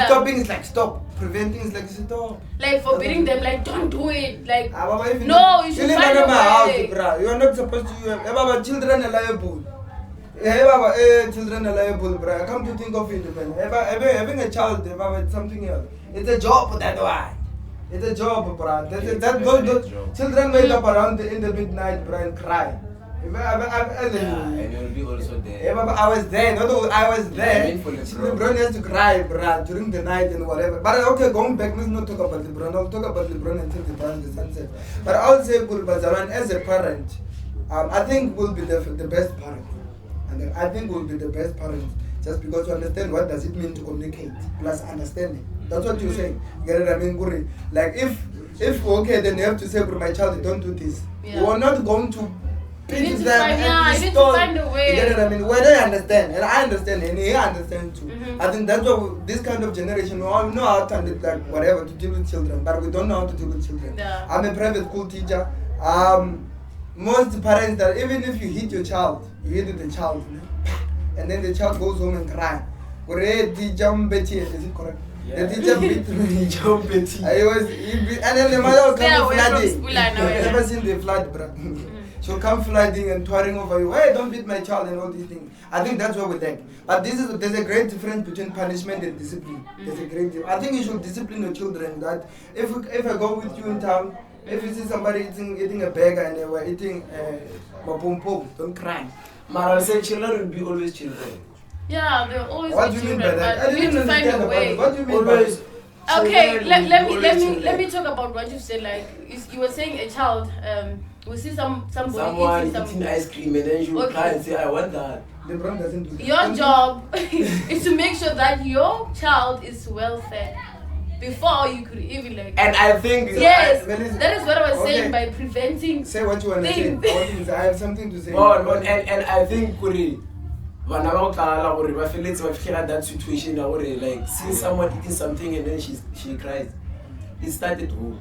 stopping is like stop. Preventing is like stop. Like forbidding them, like don't do it. Like Baba, if no, you should live find under a my house, way. bruh. You are not supposed to. Baba, children are liable. Hey, Baba, children are liable, bruh. Come to think of it, man. Having a child, Baba, it's something else. It's a job, that why. It's a job, bruh. Those children wake up around in the midnight, bruh, and cry. and you'll be also there. Yeah, but I was there. I was there. I mean for LeBron. LeBron has to cry, bruh, during the night and whatever. But okay, going back, let's not talk about LeBron. I'll talk about LeBron until the sunset. But I'll say, Bazaran, as a parent, I think we'll be the best parent. And I think we'll be the best parent just because you understand what does it mean to communicate plus understanding. That's what you're saying. You get it? I mean, Guri. Like if okay, then you have to say, my child, don't do this. Yeah. You are not going to You need to them find, and you need to install- find a way. You get it? I mean, where they understand, and I understand, and he understands too. Mhm. I think that's what this kind of generation, we all know how to like whatever to deal with children, but we don't know how to deal with children. Yeah. I'm a private school teacher. Most parents that even if you hit your child, you hit the child, and then the child goes home and cries. Is it correct? Yeah. The teacher beat me. Jump it. And then the mother will Stay come away from flooding. school, I know, I've yeah. never seen the flood, bro. She'll come flooding and touring over you. Hey, don't beat my child and all these things. I think that's what we think. But there's a great difference between punishment and discipline. There's a great difference. I think you should discipline your children. That if I go with you in town, if you see somebody eating a burger and they were eating pom pom, don't cry. Mara said children will be always children. Yeah, they'll always What be do you mean children, by that? but I you need didn't to find understand a about way. it. What do you mean by Always. that? Okay, Children let will me always let me talk about what you said. Like you were saying, a child we see somebody Someone eating eating ice cream and then she will Okay. cry and say, I want that. LeBron doesn't do that. Your job is to make sure that your child is well fed before you could even like. And I think Yes, Melissa, that is what I was okay. saying by preventing. Say what you want to say. Things. I have something to say. and I think Kuri bana ba utlala gore ba feletse ba fitlhela that situation ya gore like seeing someone eating something and then she cries. It started home.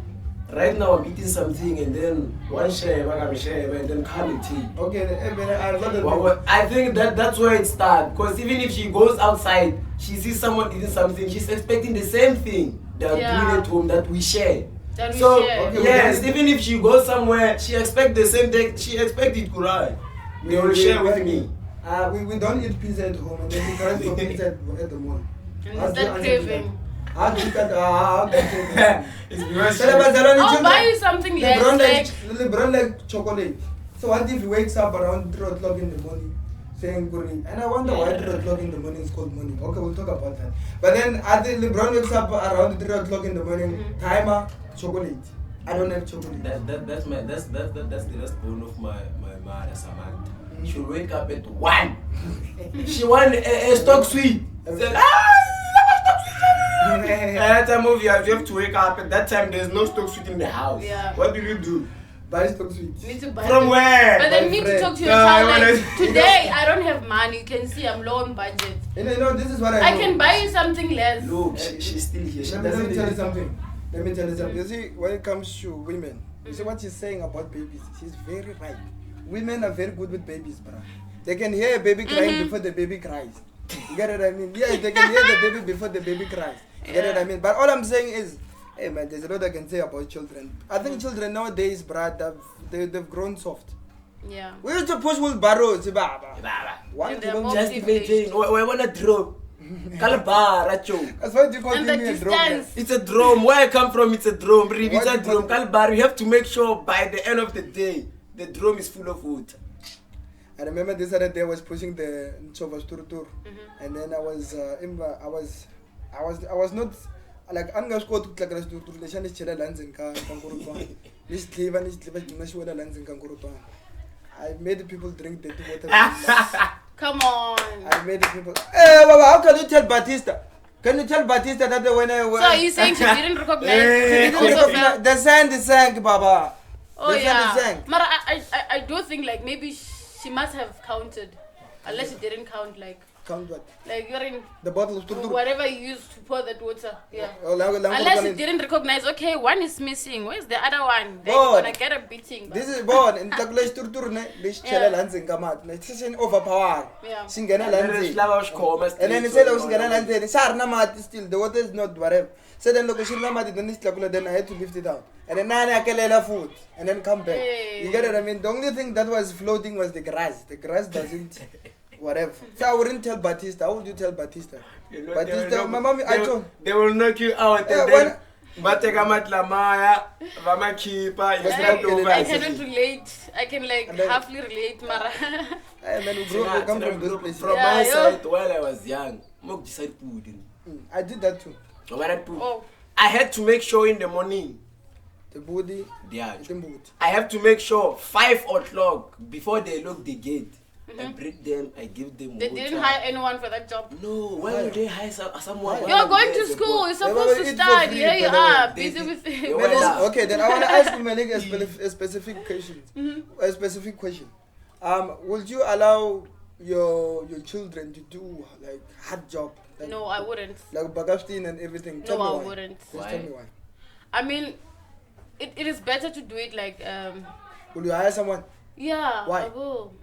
Right now I'm eating something and then one share, and then come and tea. Okay, I I think that's where it starts. Because even if she goes outside, she sees someone eating something, she's expecting the same thing they're doing at home that we share. That we So share. Okay, yes, even if she goes somewhere, she expects the same thing. She expects it to run. They will share with me. we don't eat pizza at home, and then we try for pizza at the mall. And is that craving? It's because I'll buy you something less. LeBron like chocolate. So what if he wakes up around 3 o'clock in the morning saying Guri? And I wonder why 3 o'clock in the morning is called morning. Okay, we'll talk about that. But then I think LeBron wakes up around 3 o'clock in the morning, timer, chocolate. I don't have chocolate. that's the last bone of my mother, Samantha. She'll wake up at 1. She want a stock sweet. Said, at that movie, you have to wake up. At that time, there's no stock sweet in the house. Yeah. What do you do? Buy stock sweet. Need to buy From them. where? But then My you need to friend. talk to your No, child I like, wanna- today I don't have money. You can see I'm low on budget. You know, this is what I know. can buy you something less. Look, she's still here. She Let me doesn't tell you even- something. Let me tell you something. You see, when it comes to women, you see what she's saying about babies. She's very right. Women are very good with babies, bruh. They can hear a baby crying before the baby cries. You get what I mean? Yeah, they can hear the baby before the baby cries. You get what I mean? But all I'm saying is, hey man, there's a lot I can say about children. I think children nowadays, bruh, they've grown soft. Yeah. We used to push wheelbarrows, baba. One And they're kilometer. more Just imagine, we want to drop. Kalbara, cho. That's why you call And the me a drone. distance. It's a drum. Where I come from, it's a drum. It's What a do drum. you- Kalbar, you have to make sure by the end of the day, the drum is full of water. I remember this other day I was pushing the Nchovas Tur, and then I was not like underscore to like to the Shanish Chela lands in Kankurutuan. This cleaver is cleaver lands in Kankurutuan. I made people drink dirty water. Come on. I made people. Hey, Baba, how can you tell Batista? Can you tell Batista that when I So you saying she didn't recognize? Hey. She also felt- the sand is sank, Baba. Oh The sand is yeah. sank. Mara, I do think like maybe she must have counted, unless she didn't count like Count what? you're in The bottle of Tur. whatever you used to pour that water. Yeah. Oh, Unless you didn't recognize, okay, one is missing. Where's the other one? Then Oh. you're gonna get a beating. This is born in Taklash Tur ne. This Chela lands in Kamat. It's an overpower. Yeah. Singana And then lands. it's lava shkoma, And then he said I was gonna land there. Sarna mat still the water is not whatever. So then look Shirna mat then this then I had to lift it out. And then Nana Kalela food and then come back. Hey. You get it? I mean the only thing that was floating was the grass. The grass doesn't whatever. So I wouldn't tell Batista. How would you tell Batista? You know, Batista, my mommy I told they will knock you out Yeah, and then bateka matlamaya vama keeper you start over. I cannot relate. I can like And then- halfly relate, Mara. hey man, we come from those places. From Yeah, my yo. side, while I was young, Mok decided pudding. I did that too. Oh. I had to make sure in the morning. The booty, Yeah. the boot. I have to make sure 5 o'clock before they lock the gate. I break them, I give them They water. didn't hire anyone for that job. No, why would they hire someone? You're going to school. You're supposed to eat for study. free, Here you by the way. are, They busy did- with they Well, went out. okay, then I want to ask you, Malik, a specific question. A specific question. Would you allow your children to do like hard job? Like, No, I wouldn't. Like Bagashtin and everything. Tell No, me I why. wouldn't. Just tell me why. I mean, it is better to do it like Will you hire someone? yeah. Why? I will.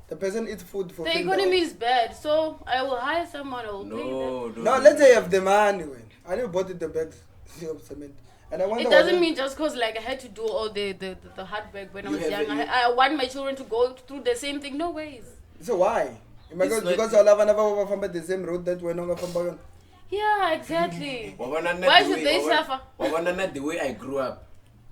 The person eats food for The free. economy is bad, so I will hire someone. I will pay them. No, No, let's say you have the money. I never bought it the bags of cement. And I wonder It doesn't mean just because like I had to do all the hard work when I You was have young. it, I want my children to go through the same thing. No ways. So why? Because not- because all of them the same road that we're not from. Yeah, exactly. Why Why should they suffer? The way I grew up,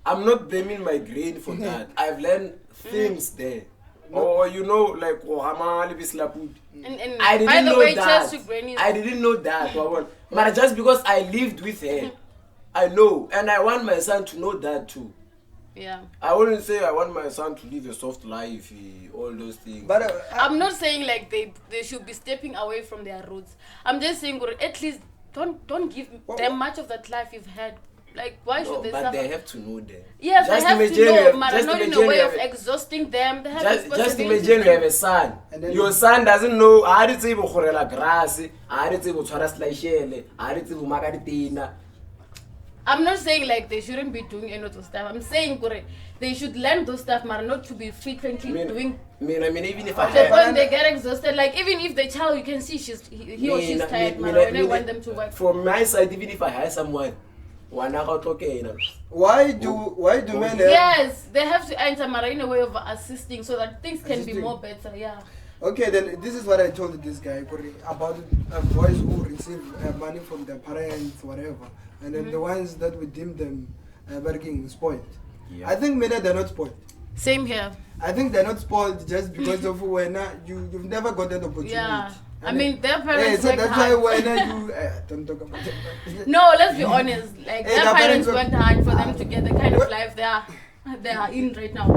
I'm not blaming my grain for that. I've learned things there. Or you know, like And I didn't by the know way, that. just to granny. I didn't know that. But just because I lived with her, I know, and I want my son to know that too. Yeah. I wouldn't say I want my son to live a soft life, all those things. But I'm not saying like they should be stepping away from their roots. I'm just saying at least don't give them much of that life you've had. Like why no, should they but suffer? they have to know that. Yes, Just they have imagine to you know, have- but just not in imagine a way you of have- exhausting them. They have Just responsibilities. imagine you have a son. And then Your son doesn't know how to say grass, how to say tshwara slicele, how to say maka ditina. I'm not saying like they shouldn't be doing any of those stuff. I'm saying they should learn those stuff, but not to be frequently doing. I mean, even if I The had, point they get exhausted. Like even if the child, you can see he or she's tired, man. When I want them to work. From my side, even if I hire someone, why do men have... Yes, they have to enter Mara in a way of assisting so that things can be more better. Yeah. Okay, then this is what I told this guy about boys who receive money from their parents, whatever, and then the ones that we deem them working spoiled. Yeah. I think maybe they're not spoiled. Same here. I think they're not spoiled just because of when you've never got that opportunity. Yeah. I mean, their parents so worked that's hard. why when you don't talk about that. No, let's be honest. Like their parents worked hard for them to get the kind of life they are in right now.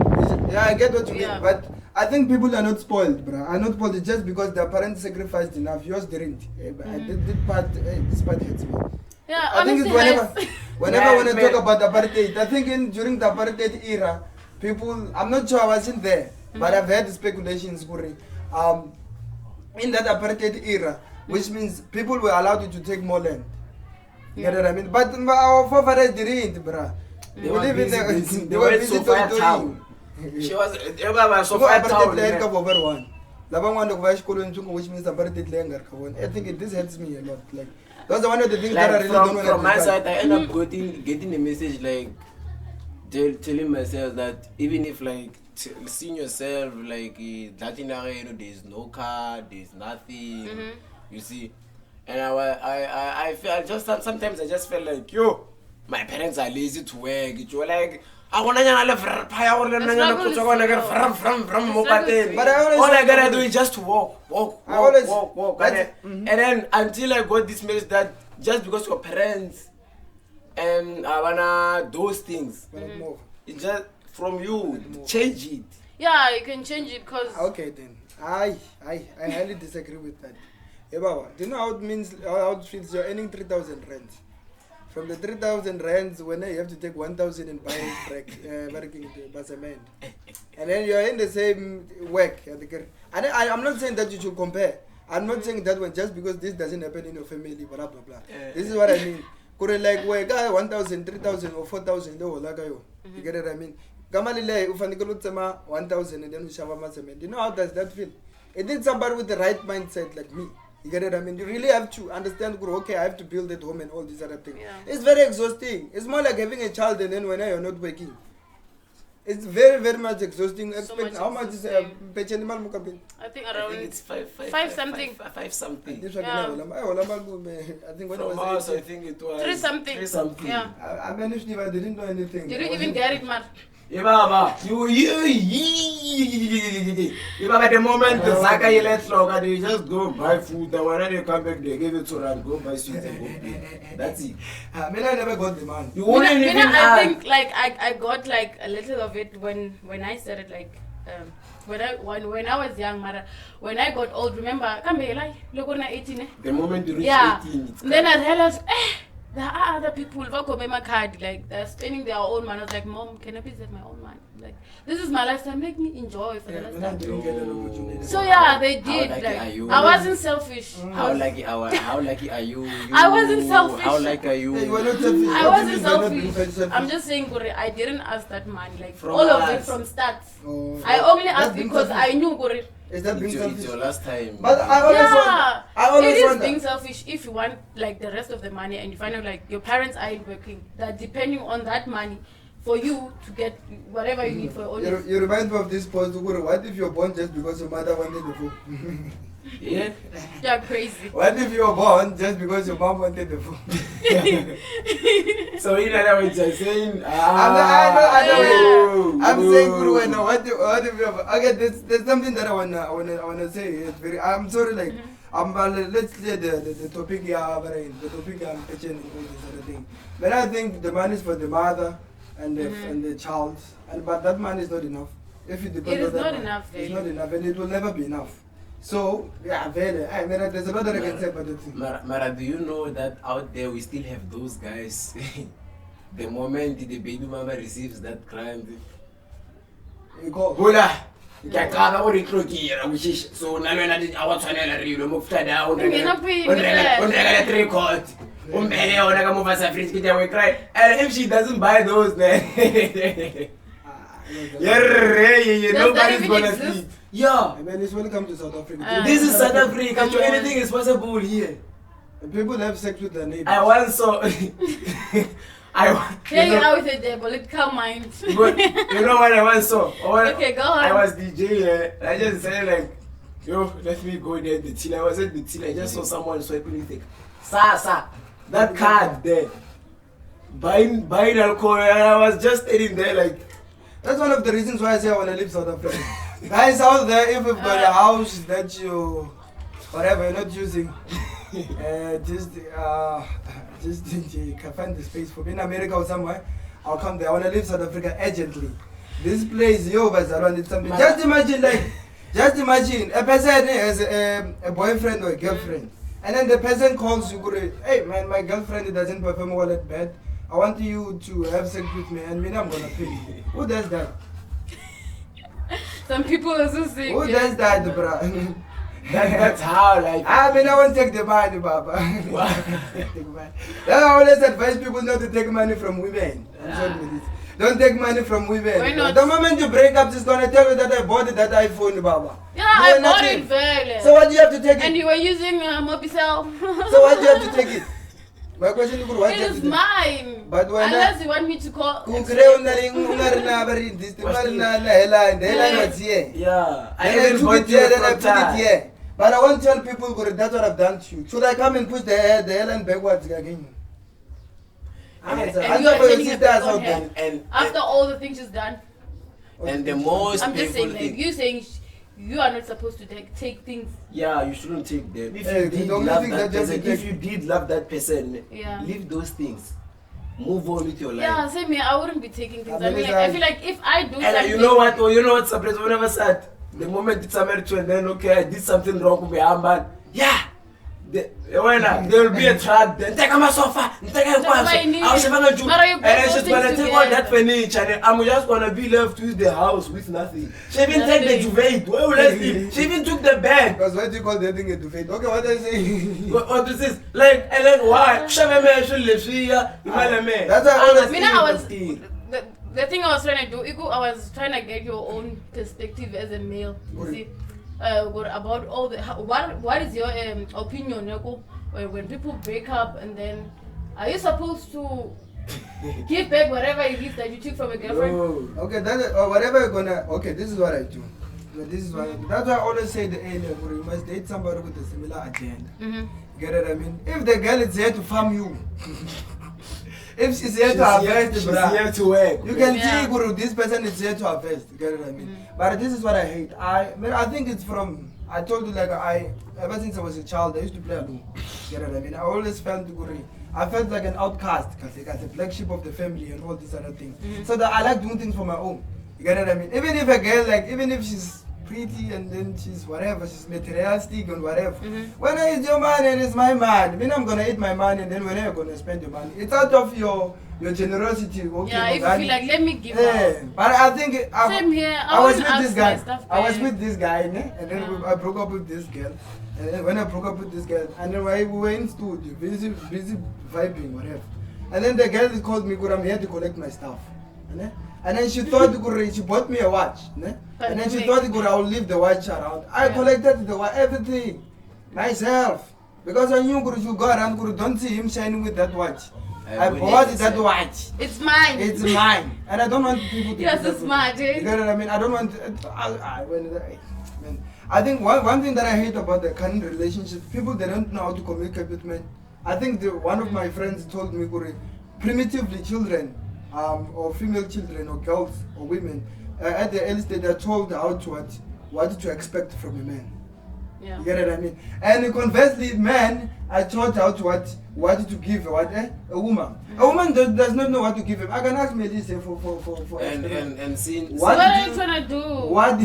Yeah, I get what you mean, but I think people are not spoiled, bro. Are not spoiled just because their parents sacrificed enough. Yours didn't. This part hits me. Yeah, I think it's whenever when I talk about apartheid, I think during the apartheid era, people, I'm not sure I wasn't there, but I've heard speculations, in that apartheid era, which means people were allowed to take more land. You know what I mean? But our forefathers didn't, bruh. They were busy so far town. She was so far town. Which means apartheid land. I think this hurts me a lot. Like that's one of the things that I really don't want to from my side, I end up getting a message like telling myself that even if like seeing yourself like that there's no car, there's nothing, you see, and I feel just sometimes I just feel like my parents are lazy to work. You're like I want to but all I gotta do is just walk. And then until I got this message that just because your parents and I wanna those things, it's just from you, change it. Yeah, you can change it because. Okay then, I highly disagree with that. Hey, Baba, do you know how it means? How it feels? You're earning 3,000 rand. From the 3,000 rands, when you have to take 1,000 and buy working to cement, and then you're in the same work. And I'm not saying that you should compare. I'm not saying that one just because this doesn't happen in your family, blah blah blah. This is what I mean. Could like work 1,000, 3,000, or 4,000. You get what I mean? Gamalile, ufanikolo 1,000 and then we shava cement. You know how does that feel? It needs somebody with the right mindset like me. You get it? I mean, you really have to understand, okay, I have to build at home and all these other things. Yeah. It's very exhausting. It's more like having a child and then when you're not working. It's very, very much exhausting. So much how much is I think around it's five something. Five something. Yeah. I think when from I was us, I think it was 3 something. Yeah. I managed if I didn't know anything. Did you even get it, man? Yeah, Baba. You Baba, the moment the Zaka you let low, and you just go buy food, and when you come back, they give it to and go buy sweets and go play. That's it. I mean, I never got the man. You wouldn't even I think like I got like a little of it when I started like when I was young, Mara. When I got old, remember, come here, like look on 18. The moment you reach 18, it's then I realized, there are other people who go my card, like they're spending their own money. I was like, Mom, can I please have my own money? Like, this is my lifetime. Make me enjoy for the last time. So yeah, they did. I wasn't selfish. How lucky are you? I wasn't selfish. How lucky are you? You were not selfish. I wasn't selfish. I'm just saying, I didn't ask that money. Like from all of it from start. I only asked because I knew. Is that being selfish? It's your last time. But I always wonder. Being selfish if you want like the rest of the money and you find out like your parents aren't working, that depending on that money for you to get whatever you need for your own. You remind me of this post. What if you're born just because your mother wanted the food? Yeah. You're crazy. What if you're born just because your mom wanted the food? So in other words, you're saying, I'm saying, what if you're okay? There's something that I wanna say. It's very. I'm sorry, like. Let's say the topic the topic I'm pitching and all this other thing. But I think the money is for the mother and the child, but that money is not enough. If it depends on that money, it's not enough, and it will never be enough. So yeah, there's a lot that I can say about the thing. Mara, do you know that out there we still have those guys? The moment the baby mama receives that grant, you go. Hula! ngiyacaba kurihlokira kushisha so nalwena I want to tshwanela rilo mo fta down unrela 3 court umbele yona ka move sa fridge kita we cry and if she doesn't buy those then nobody's gonna see. Yeah, I mean, it's welcome to South Africa. This is South Africa, so anything is possible here. People have sex with their neighbors. I once saw. Out with the devil, it can't mind. But you know what I once saw? Okay, go on. I was DJ. I just said like, yo, let me go there. The till I was at the till. I just saw someone swiping it. Sa, that card there, buying alcohol, and I was just sitting there like. That's one of the reasons why I say I want to leave South Africa. Guys out there, if you've got a house that you, whatever, you're not using, just can find the space for me in America or somewhere, I'll come there. I want to leave South Africa urgently. This place, yo, it's something. Just imagine a person has a boyfriend or a girlfriend, and then the person calls you, hey man, my girlfriend doesn't perform well at bed. I want you to have sex with me, and I'm gonna pay you. Who does that? Some people are so sick. Who does that, bro? That's how, like. I won't take the money, Baba. I always advise people not to take money from women. Don't take money from women. Why not? The moment you break up, she's gonna tell you that I bought that iPhone, Baba. Yeah, I bought it very. So what do you have to take it? And you were using Mobicel. So what do you have to take it? My question is, what it is mine. But when unless you want me to call. Yeah, I even bought you from time. But I won't tell people that's what I've done to you. Should I come and push the hairline backwards again? And after all the things she's done. And the most I'm just saying, like, you saying you are not supposed to take things. Yeah, you shouldn't take them. If you did love that person, leave those things. Move on with your life. Yeah, same here. I wouldn't be taking things. I feel like if I do something. And you know what, surprise, whenever said, the moment it's a marriage and then, okay, I did something wrong with my armband. Yeah. There will be a truck, then take my sofa, take a and then she's gonna take all that furniture and I'm just gonna be left with the house with nothing. She even take the duvet. Where will I sleep? She even took the bed. Because why do you call that thing a duvet? Okay, what are you saying? What this is? Like, and then why? That's why the thing I was trying to do, I was trying to get your own perspective as a male. You see? About all the what is your opinion, Neko, when people break up and then are you supposed to give back whatever it is that you took from a girlfriend? No. Okay, whatever you're gonna. Okay, this is what I do. This is what I do. That's why I always say you must date somebody with a similar agenda. Get what I mean? If the girl is here to farm you. If she's here to harvest, she's here to work. You can see, Guru, this person is here to harvest. You get what I mean? But this is what I hate. I think it's from. I told you like ever since I was a child, I used to play alone. You get what I mean? I always felt Guru. I felt like an outcast, because the black sheep of the family and all these other things. So that I like doing things for my own. You get what I mean? Even if a girl, even if she's pretty and then she's whatever, she's materialistic and whatever. When I eat your money and it's my money, I'm gonna eat my money and then when are you gonna spend your money? It's out of your generosity. Okay, yeah, if you feel like let me give but I think same here. I was with this guy. I was with this guy, and then I broke up with this girl. And then when I broke up with this girl, and then we were in studio, busy vibing, whatever. And then the girl called me, I'm here to collect my stuff. And then she thought she bought me a watch. And then she thought I'll leave the watch around. I collected the watch, everything myself. Because I knew you go around, don't see him shining with that watch. I bought that watch. It's mine. It's mine. And I don't want people to. Yes, it's mine. You know what I mean? I don't want. I think one thing that I hate about the current relationship, people they don't know how to communicate with men. I think one of my friends told me, primitively children, or female children, or girls, or women, at the early stage, they're told how to what to expect from a man. Yeah. You get what I mean? And conversely, men are taught how to what to give a woman. A woman does not know what to give him. I can ask Melissa for and since what are you trying to do? What are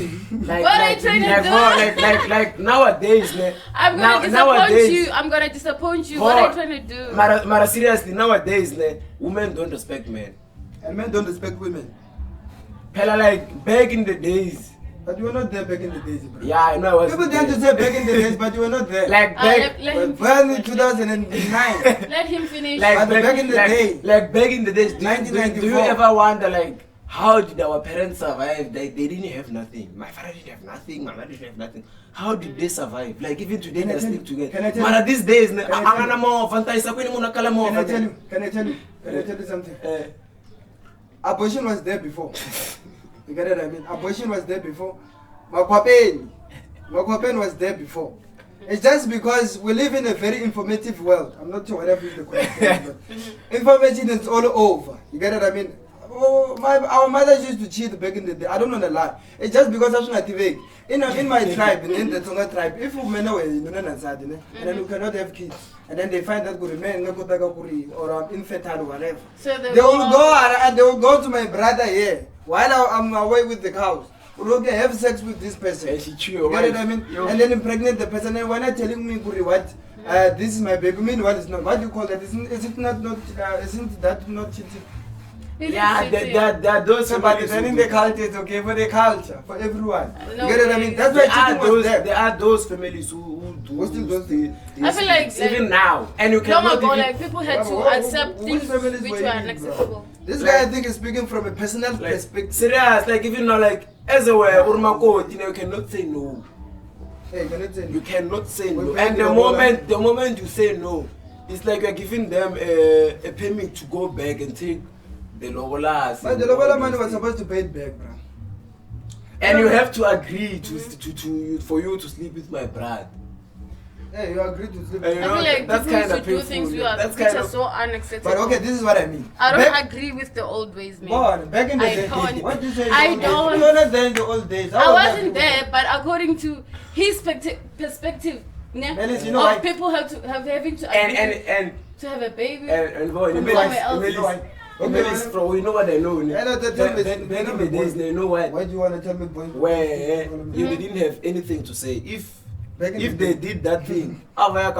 you trying to do? Like nowadays, man. I'm gonna disappoint you. I'm gonna disappoint you. What are you trying to do? Mara seriously, nowadays, women don't respect men. And men don't respect women. Pella, like back in the days, But you were not there back in the days, bro. Yeah, I know I was. People tend to say back in the days, but you were not there. Like back. Well, in 2009. Let him finish. Like back in the day. Like back in the days, 1994. do you ever wonder like how did our parents survive? Like they didn't have nothing. My father didn't have nothing. My mother didn't have nothing. How did they survive? Like even today they sleep together. Man, these days, Can I tell you something? Abortion was there before. You get what I mean? Abortion was there before. Makwapen was there before. It's just because we live in a very informative world. I'm not sure whatever is the correct word, but information is all over. You get what I mean? Oh, our mothers used to cheat back in the day. I don't know the lie. It's just because I'm not in my tribe, in the Tonga tribe, if women are and then you cannot have kids, and then they find that good man or infertile or whatever. So They will go to my brother here while I'm away with the cows. We'll have sex with this person. And she chew You get what I mean? And then impregnate the person. And when they're telling me what this is my baby, meanwhile it's not. What do you call that? Isn't that not cheating? Yeah, there are those. But then in the culture, it's okay for the culture, for everyone. No, you get what I mean? That's why cheating was there. There are those families who do. What's still those things? I feel like even now, and you long cannot ago, even, like people had to accept which things families which were were you, unacceptable. This guy, I think, is speaking from a personal like, perspective. serious, like even now, like as a way, Urmako, you cannot say no. Hey, cannot say You cannot say no. Well, And well, the moment you say no, it's like you're giving them a permit to go back and take the lobola. But the lobola money was supposed to pay it back, bro. And you have to agree to for you to sleep with my brother. Hey, you agree to sleep. And you I know, feel like that's people kind used of to do painful. things That's which kind are of, so unacceptable. But okay, this is what I mean. I Back- don't agree with the old ways, man. God, back in the I day, don't. what did you say? I You don't. were not there in the old days. I wasn't there, but according to his perspective, Melis, you know of why? people having to agree and to have a baby. boy, From somewhere else. You know why? we know what I know. I know that tell me- Back in the days, they know what. Why do you want to tell me, boy? Where you didn't have anything to say. Back in If the they day. did that thing, they were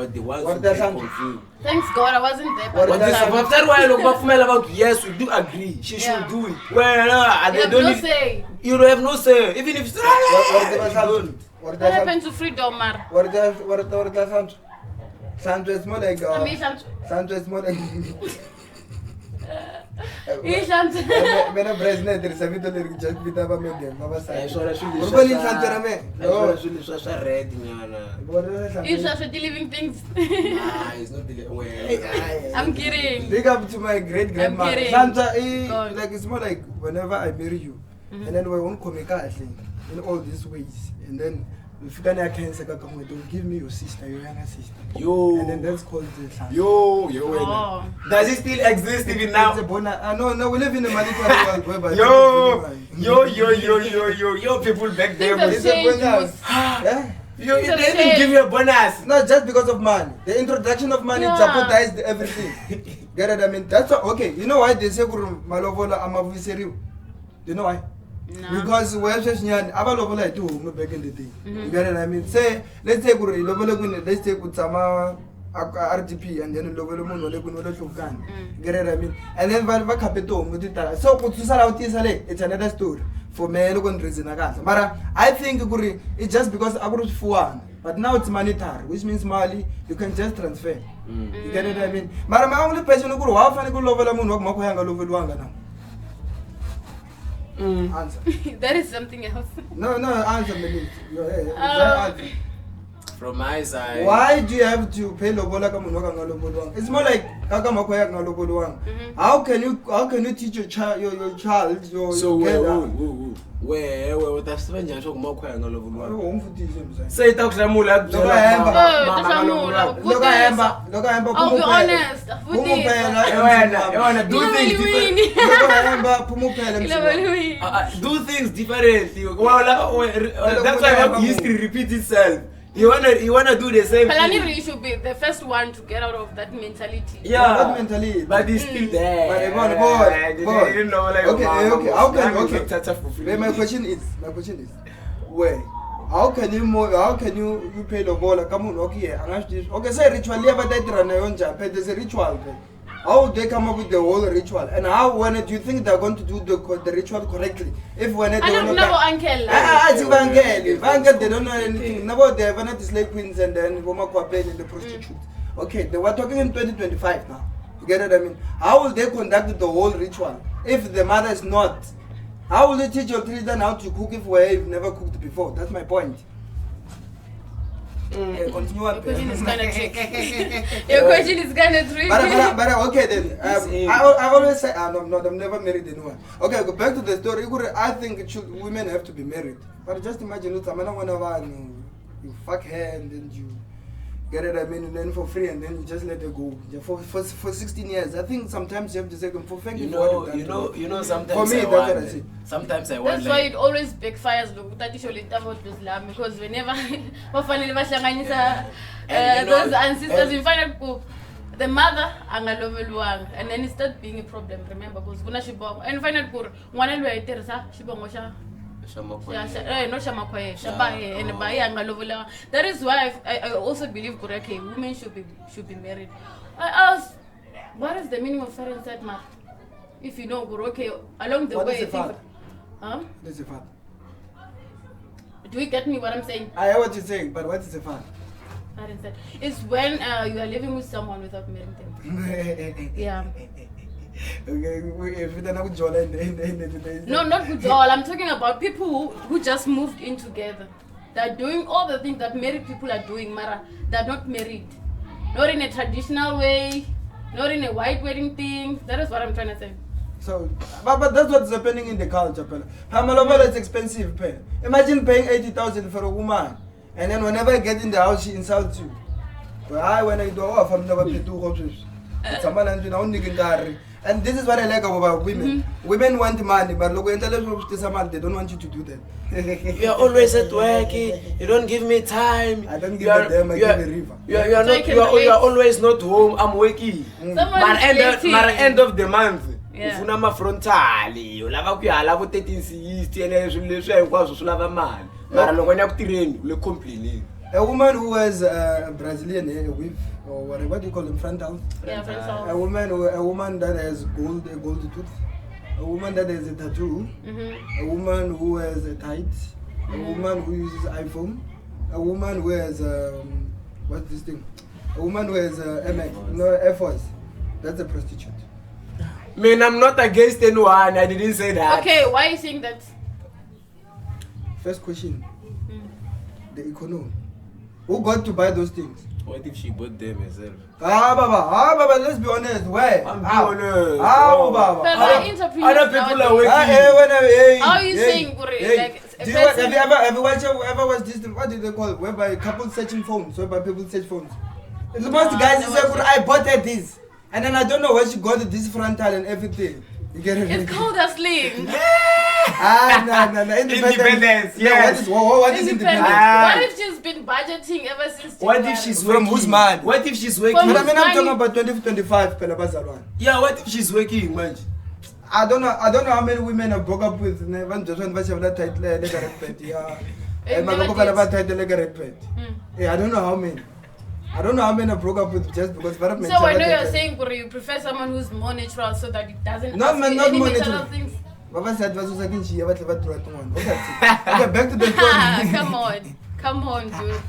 the ones What who does get that- confused. Thanks God, I wasn't there. What But does that Yes, we do agree. She Yeah. should do it. Well, you they have don't no need, say. you don't have no say. Even if it's What happened to freedom, Mar? What does Santo is more like Ishant. Santo is more like Ishant. Mena president is a bit of a just bit of a medium. Baba sai. Ishant delivering things. I'm kidding. Big up to my great grandma. I'm kidding. Santa, God. like it's more like whenever I marry you, and then we won't come in all these ways, and then if you don't give me your sister, your younger sister, and then that's called the Santa. Oh. Does it still exist even now? It's a bonus. No, we live in a monetary world whereby Yo, people back there. Think it's a bonus. Yeah? You It's a they didn't shame. give you a bonus. Not just because of money. The introduction of money Yeah. jeopardized everything. Get it? I mean, that's what, okay. You know why they say Malovola Amaviseri? You know why? No. Because we have just Avalovola too back in the day. You get it? I mean, say, let's take let's take Utama RGP and then Lovolomon Get it? I mean, and then Valva Capito, so it's another story. For me, but I think it's just because I brought one, but now it's monetary, which means Mali, you can just transfer. You get it? I mean, but my only person who how funny go over the moon, what Makoyanga over now. Answer. That is something else. No, answer me. Answer. From my side. Why do you have to pay Lobola Kamunoka? It's more like Kakamakoyak Naloboluang. How can you teach your child your So where that's when you talk more quiet all over. home Say talk to Mula. I'll be honest. Do things different. Do things differently. That's why history repeats itself. You wanna do the same Palani thing. really should be the first one to get out of that mentality. Yeah, not mentally, but it's still there. But You know, like, okay. How can okay? my question is where? How can you pay the ball? Come on, okay, say ritually, but there's a ritual. How would they come up with the whole ritual? And how, when do you think they're going to do the ritual correctly? If when they don't know... Uncle, they don't know anything. Now they have not the slave queens and then Woma Kwapen and the prostitutes. Okay, they were talking in 2025 now. You get what I mean? How will they conduct the whole ritual if the mother is not? How will they teach your children how to cook if you've never cooked before? That's my point. Continue. Your question is kind of tricky. Your question is kind of tricky. But okay then. I always say, I'm never married anyone. Okay, go back to the story. I think women have to be married. But just imagine, you fuck her and then you get it, I mean, and then for free, and then you just let her go for 16 years. I think sometimes you have to say, for thank you know, sometimes for me, that's what I say. Sometimes I want. That's why it always backfires. Because whenever those ancestors, you find out the mother and then it starts being a problem. Remember, because when she born and find out one she born. That is why I also believe women should be married. I asked, what is the meaning of foreign set mark? If you know, along the way, That's a fact. Do you get me what I'm saying? I hear what you're saying, but what is a fact? It's when you are living with someone without marrying them. Yeah. Okay, if they're not good, no, not good all. I'm talking about people who just moved in together. They're doing all the things that married people are doing, Mara. They're not married. Not in a traditional way, not in a white wedding thing. That is what I'm trying to say. So, but that's what's happening in the culture. Hamalobala is expensive. Imagine paying 80,000 for a woman, and then whenever I get in the house, she insults you. Well, when I do off, I'm never pay 2 horses. It's a man and and this is what I like about women. Women want money, but look, they don't want you to do that. You are always at work. You don't give me time. I don't give a damn. I give a river. You are always not home. I'm working. But end of the month, if you are frontal, you love you love 1360 and you love man. But when you train, you complain. A woman who has a Brazilian hair with, or what do you call them, frontal? Yeah, frontal. A woman that has a gold tooth. A woman that has a tattoo. A woman who has a tights. A woman who uses iPhone. A woman who has what's this thing? A woman who has Air Force. That's a prostitute. Man, I'm not against anyone. I didn't say that. Okay, why are you saying that? First question. The economy. Who got to buy those things? What if she bought them herself? Baba, let's be honest. Where? I'm honest. Baba. Other people are working. How are you saying? Have you watched this? What do they call it? Whereby couples searching phones. Whereby people search phones. It's most guys say, I bought her this. And then I don't know where she got this frontal and everything. You get it? It's called a sling. No. Independence. Yes. What is independence? What if she's been budgeting ever since? What if she's from whose man? What if she's working? But I'm talking about 2025. Yeah, what if she's working, man? I don't know how many women have broke up with. I don't know how many. I don't know how many I broke up with just because. So I know you're saying you prefer someone who's more natural so that it doesn't. Not more natural. Things. Baba said was okay, back to the story. Come on, dude.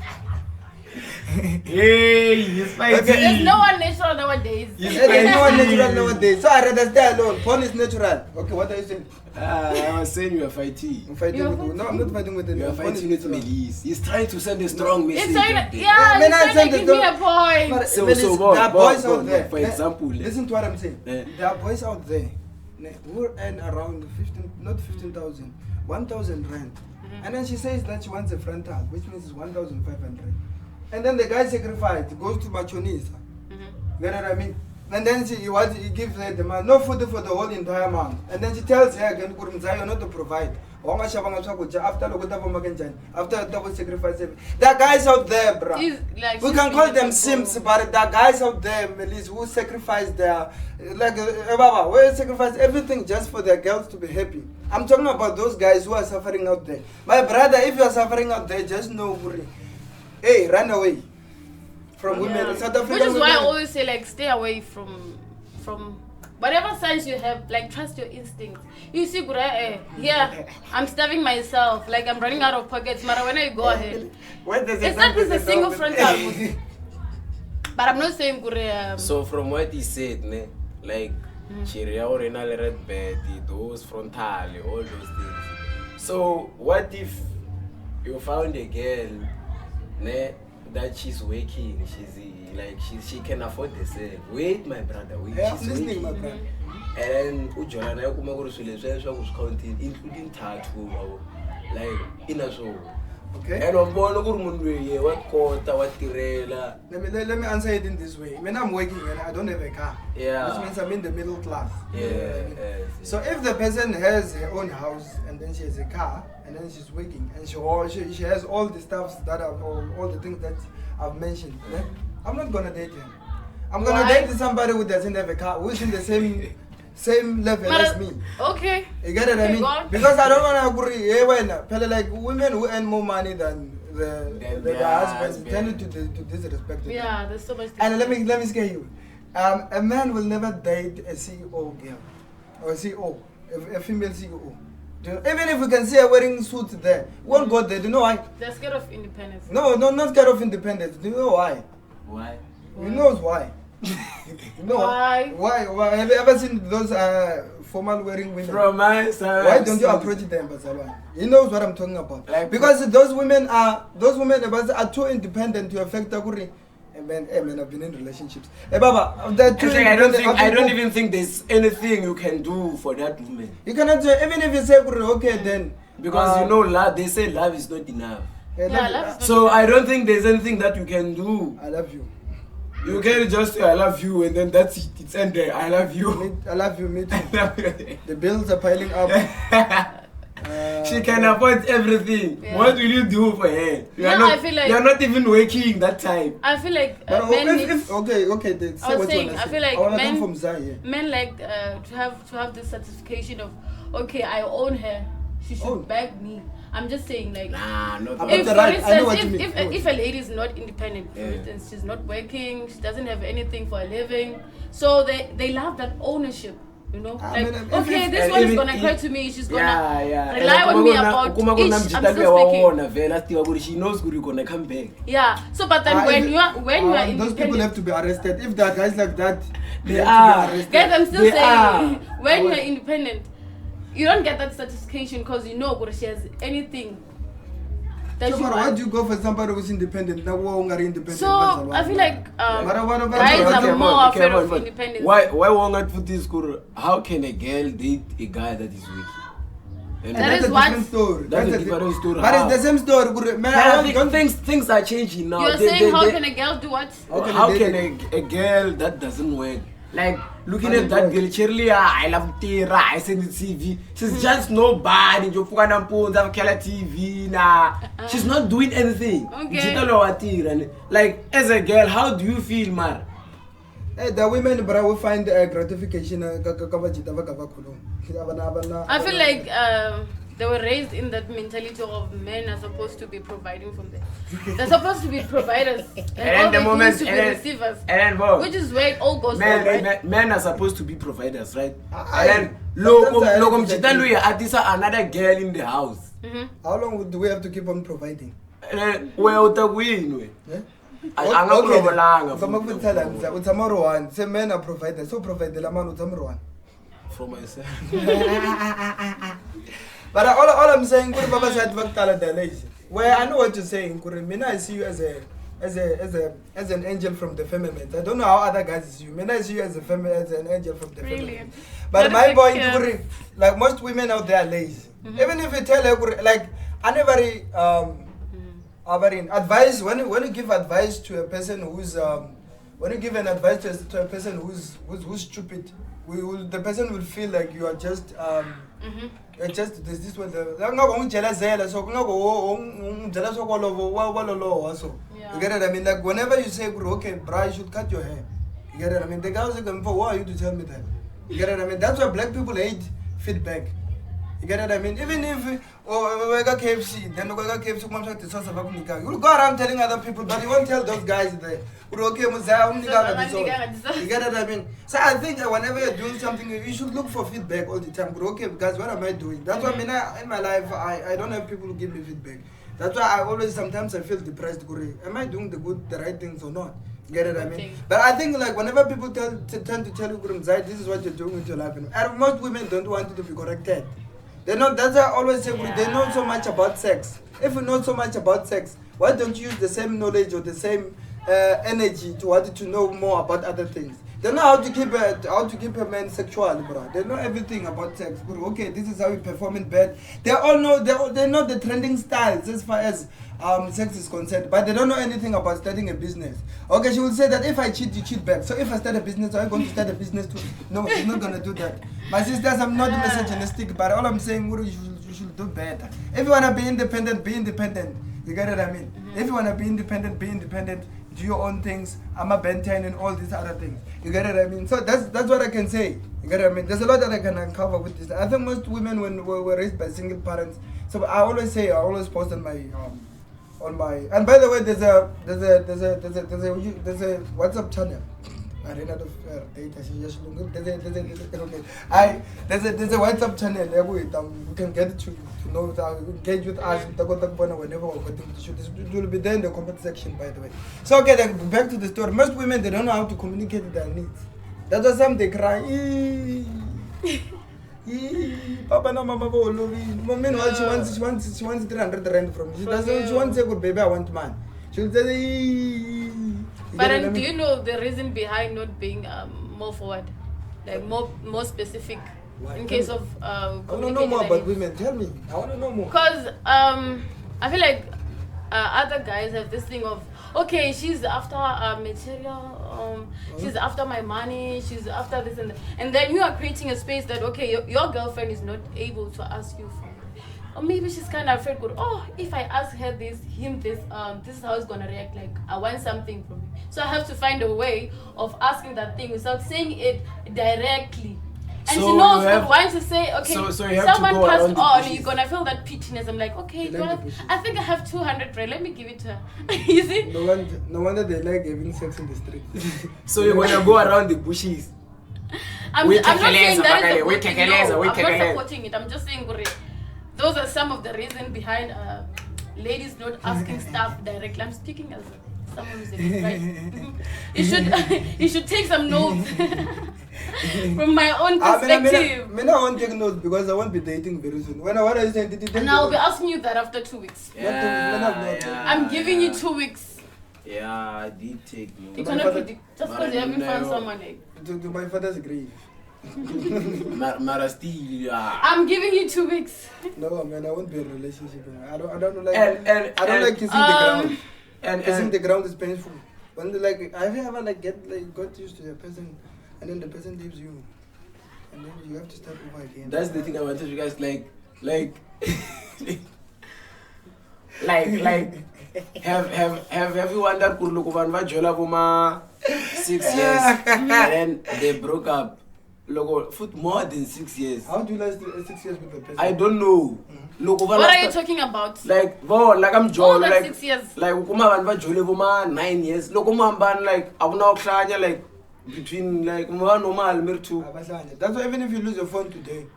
Hey, it's spicy. There's no one natural nowadays. There's no one natural nowadays. So I rather stay alone. Porn is natural. Okay, what are you saying? I was saying you are fighting. I'm fighting with you. No, I'm not fighting with you. You are fighting with Melise. He's trying to send a strong message. He's trying to give me a point. There are boys out there. For example, listen to what I'm saying. There are boys out there who earn around 15,000, 1,000 rand. And then she says that she wants a frontal, which means it's 1,500. And then the guy sacrificed, goes to Machonisa. You know what I mean? And then he gives her the man no food for the whole entire month. And then she tells her again, you're not to provide. After double sacrifice. There are guys out there, bro. We can call them simps, but there are guys out there, Melise, who sacrifice their who sacrifice everything just for their girls to be happy. I'm talking about those guys who are suffering out there. My brother, if you are suffering out there, just know, hey, run away from women. South African Which is why I women. always say stay away from from whatever signs you have, like trust your instincts. You see, yeah, I'm starving myself, like I'm running out of pockets. Mara, when I go ahead, it's not just a single frontal. But I'm not saying So from what he said, ne, like Chiria or red bed, those frontal, all those things. So what if you found a girl, ne, that she's working, she can afford herself. Wait, my brother, wait. Yeah, she's listening, working. my brother. And Ujolana counting, including tattoo, like in a show. Okay. And on board, what quarter, what tirela. Let me answer it in this way. When I'm working and I don't have a car, Yeah. which means I'm in the middle class. Yeah. So if the person has her own house and then she has a car and then she's working and she has all the stuff that all the things that I've mentioned, yeah, I'm not gonna date her. I'm gonna date somebody who doesn't have a car, who's in the same level as me. Okay. You get what I mean? Because I don't wanna agree. Like women who earn more money than the husbands tend to disrespect them. Yeah, there's so much. And let me scare you. A man will never date a CEO girl or a CEO, a female CEO. Even if you can see her wearing suits there, won't go there. Do you know why? They're scared of independence. No, not scared of independence. Do you know why? Why? You know why? You know Why? Why? Have you ever seen those formal wearing women? From my side. Why don't you approach them, Basawa? He knows what I'm talking about. Like, because those women are too independent to affect Takuri. Man, I've been in relationships. Baba, I don't even think there's anything you can do for that woman. You cannot do it, even if you say okay then. Because you know, love. They say love is not enough. Love is So I don't think there's anything that you can do. I love you. You can just say I love you and then that's it. It's ended. I love you. I love you, me too. The bills are piling up. She can afford everything. Yeah. What will you do for her? I feel like you're not even working that time. I feel like But men okay. I was saying, I feel like men, from Zaya. men like to have this certification of okay, I own her. She should beg me. I'm just saying, like, Nah, not if, the for right, I know what instance, you mean. if a lady is not independent, for instance, she's not working, she doesn't have anything for a living, so they love that ownership. You know, I like, mean, okay, this one is gonna cry to me. She's gonna rely And on me about each. I'm still speaking. She knows you're gonna come back. Yeah. So, but then when you are independent, those people have to be arrested. If there are guys like that, They have are. to be arrested. guys, I'm still They saying, are. when you are independent, you don't get that certification because you know she has anything. That So you why want. do you go for somebody who's independent? Now we're independent. So I feel like What guys about- are more afraid of independence. Why won't I put this school? How can a girl date a guy that is weak? And That That's is a what- different story. That's a the- different story. But How? it's the same story. Guru. Man, I I think don't things are changing now. You're saying how can a girl do what? How can a girl that doesn't work? Like looking at that girl, Shirley, I love Tira, I send the TV. She's just nobody. TV nah. She's not doing anything. Okay. Like as a girl, how do you feel, Mar? The women, but I will find gratification. I feel like they were raised in that mentality of men are supposed to be providing from them. They're supposed to be providers, and all the they moment do is to be receivers, and which is where it all goes wrong, right? Men are supposed to be providers, right? Aye. And Sometimes I then another girl in the house. How long do we have to keep on providing? Where the win? Yeah? Say men are providers, so provide the man with For myself. But all I'm saying, Baba said where I know what you're saying, Mina, I see you as an angel from the firmament. I don't know how other guys see you. Mina, I see you as an angel from the firmament. But my point, like most women out there are lazy. Even if you tell her, like I never advice when you give advice to a person who's when you give an advice to a person who's stupid, the person will feel like you are just just this way. You get it? I mean, like whenever you say, okay, bro, you should cut your hair. You get it? I mean, the guys are going for who are you to tell me that? You get it? I mean, that's why black people hate feedback. You get what I mean? Even if we got KFC, then we got KFC, you'll go around telling other people, but you won't tell those guys that we're okay, you get what I mean? So I think that whenever you're doing something, you should look for feedback all the time. Okay, because what am I doing? That's why I mean, in my life, I don't have people who give me feedback. That's why I always, sometimes I feel depressed. Am I doing the right things or not? Get it? I mean, but I think like whenever people tend to tell you, this is what you're doing with your life, and most women don't want you to be corrected. They know. That's why I always say they know so much about sex. If you know so much about sex, why don't you use the same knowledge or the same energy to know more about other things? They know how to keep a man sexual, bro. They know everything about sex. Bro. Okay, this is how you perform in bed. They all know. They know the trending styles as far as sex is concerned, but they don't know anything about starting a business. Okay, she will say that if I cheat, you cheat back. So if I start a business, are you going to start a business too? No, she's not going to do that. My sisters, I'm not misogynistic, but all I'm saying, you should do better. If you want to be independent, be independent. You get what I mean? If you want to be independent, do your own things. I'm a Ben 10 and all these other things. You get what I mean? So that's what I can say. You get what I mean? There's a lot that I can uncover with this. I think most women when were raised by single parents. So I always post on my and by the way, there's a WhatsApp channel. I ran out of data. There's a WhatsApp channel there with we can get to know engage with us whenever we're going to shoot this. It will be there in the comment section, by the way. So okay, then back to the story. Most women, they don't know how to communicate their needs. That's why some they cry. Papa no mama bo meanwhile she wants 300 rand from me. She wants say good baby, I want man. She'll say but then do you know the reason behind not being more forward? Like more specific? Why? In case of I want to know more about women. Tell me. I want to know more. Because I feel like other guys have this thing of, okay, she's after material, she's after my money, she's after this and that. And then you are creating a space that, okay, your girlfriend is not able to ask you for. Or maybe she's kind of afraid, if I ask her this, this is how it's going to react. Like, I want something from you. So I have to find a way of asking that thing without saying it directly. And so she knows that once you say, okay, someone passed on, you're going to feel that pitchiness. I'm like, okay, I think I have 200 rand. Let me give it to her. You see? No wonder they like having sex in the street. So you're going to go around the bushes. I'm not saying that is I'm not supporting it. I'm just saying, those are some of the reasons behind ladies not asking stuff directly. I'm speaking as someone who's a bit right. You should take some notes from my own perspective. I won't take notes because I won't be dating very soon. What are you saying? And I'll be asking you that after 2 weeks. I'm giving you 2 weeks. Yeah, I did take notes. You cannot predict just because you haven't found someone like. To my father's grave. I'm giving you 2 weeks. No, man, I won't be in a relationship. I don't like. I don't like kissing the ground. And kissing the ground is painful. When have you ever got used to the person, and then the person leaves you, and then you have to start over again? That's the thing I wanted you guys have you wondered for 6 years and then they broke up? Logo, for more than 6 years. How do you last 6 years with a person? I don't know. Logo, what are you talking about? I'm Joe. Oh, that's 6 years. Like, 9 years. Logo, between normal too. That's why even if you lose your phone today.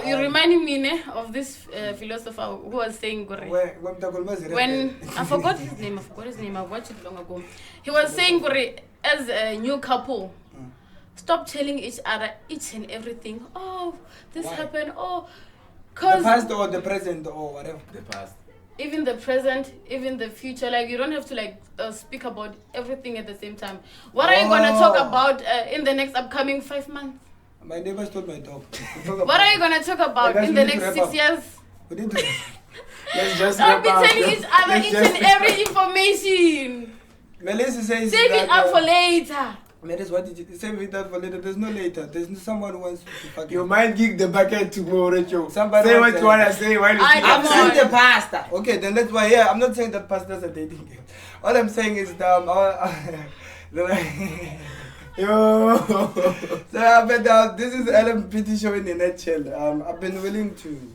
You're reminding me of this philosopher who was saying when I forgot his name. I watched it long ago. He was saying as a new couple, stop telling each other each and everything. Oh, this happened. Oh, cause the past or the present or whatever. The past. Even the present, even the future. Like, you don't have to speak about everything at the same time. What are you gonna talk about in the next upcoming 5 months? My neighbor stole my dog. What are you gonna talk about in the next 6 years? Let's just don't be telling each other each and every information. Melissa says save it up for later. Melis, what did you save it up for later? There's no later. There's someone who wants to fuck you. Might gig the bucket tomorrow, Rachel. Somebody say what you wanna say. I'm saying the pasta. Okay, then that's why. Yeah, I'm not saying that pasta's a dating game. All I'm saying is yo. So, but this is LMPT Show in a nutshell. I've been willing to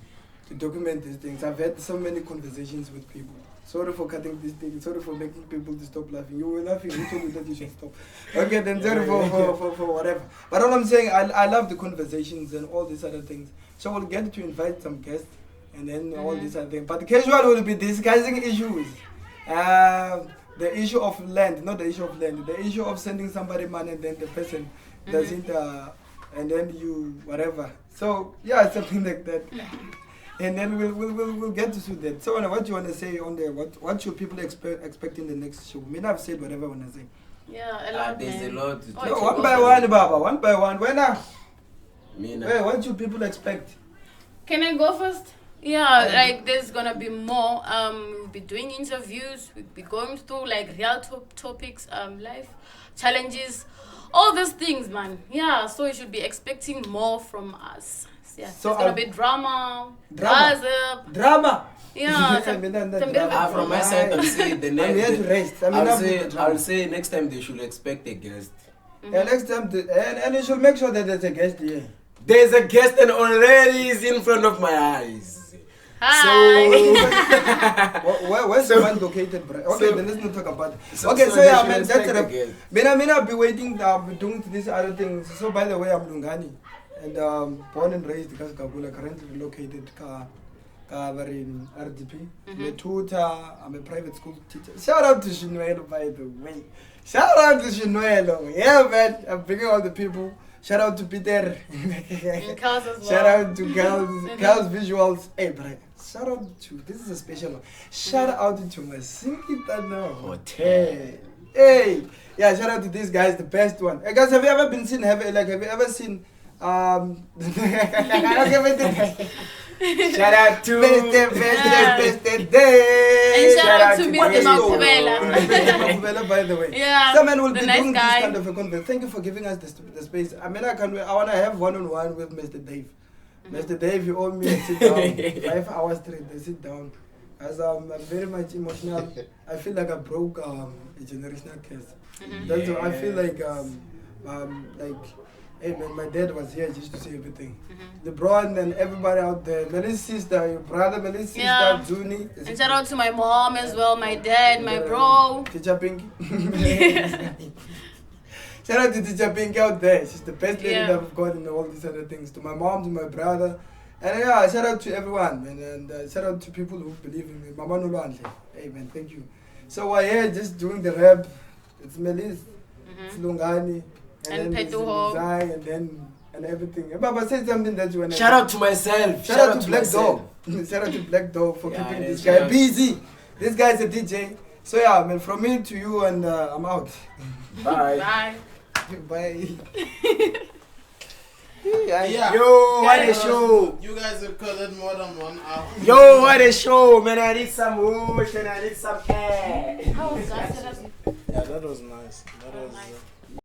document these things. I've had so many conversations with people. Sorry for cutting this thing. Sorry for making people to stop laughing. You were laughing. Who told you that you should stop? Okay, then sorry for whatever. But all I'm saying, I love the conversations and all these other things. So we'll get to invite some guests and then all these other things. But the casual will be discussing issues. The issue of land, not the issue of land. The issue of sending somebody money and then the person doesn't, and then you whatever. So yeah, something like that. And then we'll get to that. So what do you want to say on there? What should people expect in the next show? I mean, I've said whatever I want to say. Yeah, a lot. There's a lot. No, one by one, Baba. One by one. When Mina. what should people expect? Can I go first? Yeah, like there's gonna be more. We'll be doing interviews. We'll be going through like real topics, life challenges, all these things, man. Yeah, so you should be expecting more from us. Yeah, So it's gonna be drama. Drama. Yeah, From From my side, I'll say the I'm here next. to rest. I'll say next time they should expect a guest. Yeah, next time, and you should make sure that there's a guest here. There's a guest and already is in front of my eyes. Hi. Where's the man located, bro? Okay, then let's not talk about it. Okay, so yeah, man, that's it. I'll be waiting, I'll be doing these other things. So by the way, I'm Lungani, and born and raised in Kabula, currently located in RDP. I'm a tutor, I'm a private school teacher. Shout out to Shinuelo, by the way. Shout out to Shinuelo. Yeah, man, I'm bringing all the people. Shout out to Peter. And Carls as well. Shout out to Carls Visuals. Hey, bro. Shout out to, this is a special one. Shout out to Masingitana Hotel. Hey, yeah, shout out to these guys, the best one. Hey, guys, have you ever seen Shout out to best day. And shout out to Mr. Makubela, by the way. Yeah, Someone will the be nice doing guy. this kind of a conference. Thank you for giving us the space. I mean, I want to have one-on-one with Mr. Dave. Mr. Dave, you owe me a sit down. 5 hours straight, I sit down. As I'm very much emotional. I feel like I broke a generational curse. That's why I feel like hey man, my dad was here just to say everything. LeBron and everybody out there. Melis's sister, your brother, Melis's sister, Juni. And shout out to my mom as well, my dad, my bro. Teacher Pinky. Shout out to Teacher Pinky out there. She's the best lady that we've got in all these other things. To my mom, to my brother. And yeah, shout out to everyone, man. And shout out to people who believe in me. Mama Nolwandle. Hey man, thank you. So we're here just doing the rap. It's Melis, it's Lungani. And then Petuho. And everything. Baba, say something that you want to Shout out to myself. Shout out to Black Dog. Shout out to Black Dog for keeping this guy busy. This guy's a DJ. So yeah, man, from me to you, and I'm out. Bye. Bye. Bye. Yeah. Yo, what a show. You guys have colored more than 1 hour. Yo, what a show. Man, I need some motion, I need some air. How was that? Yeah, that was nice. That was.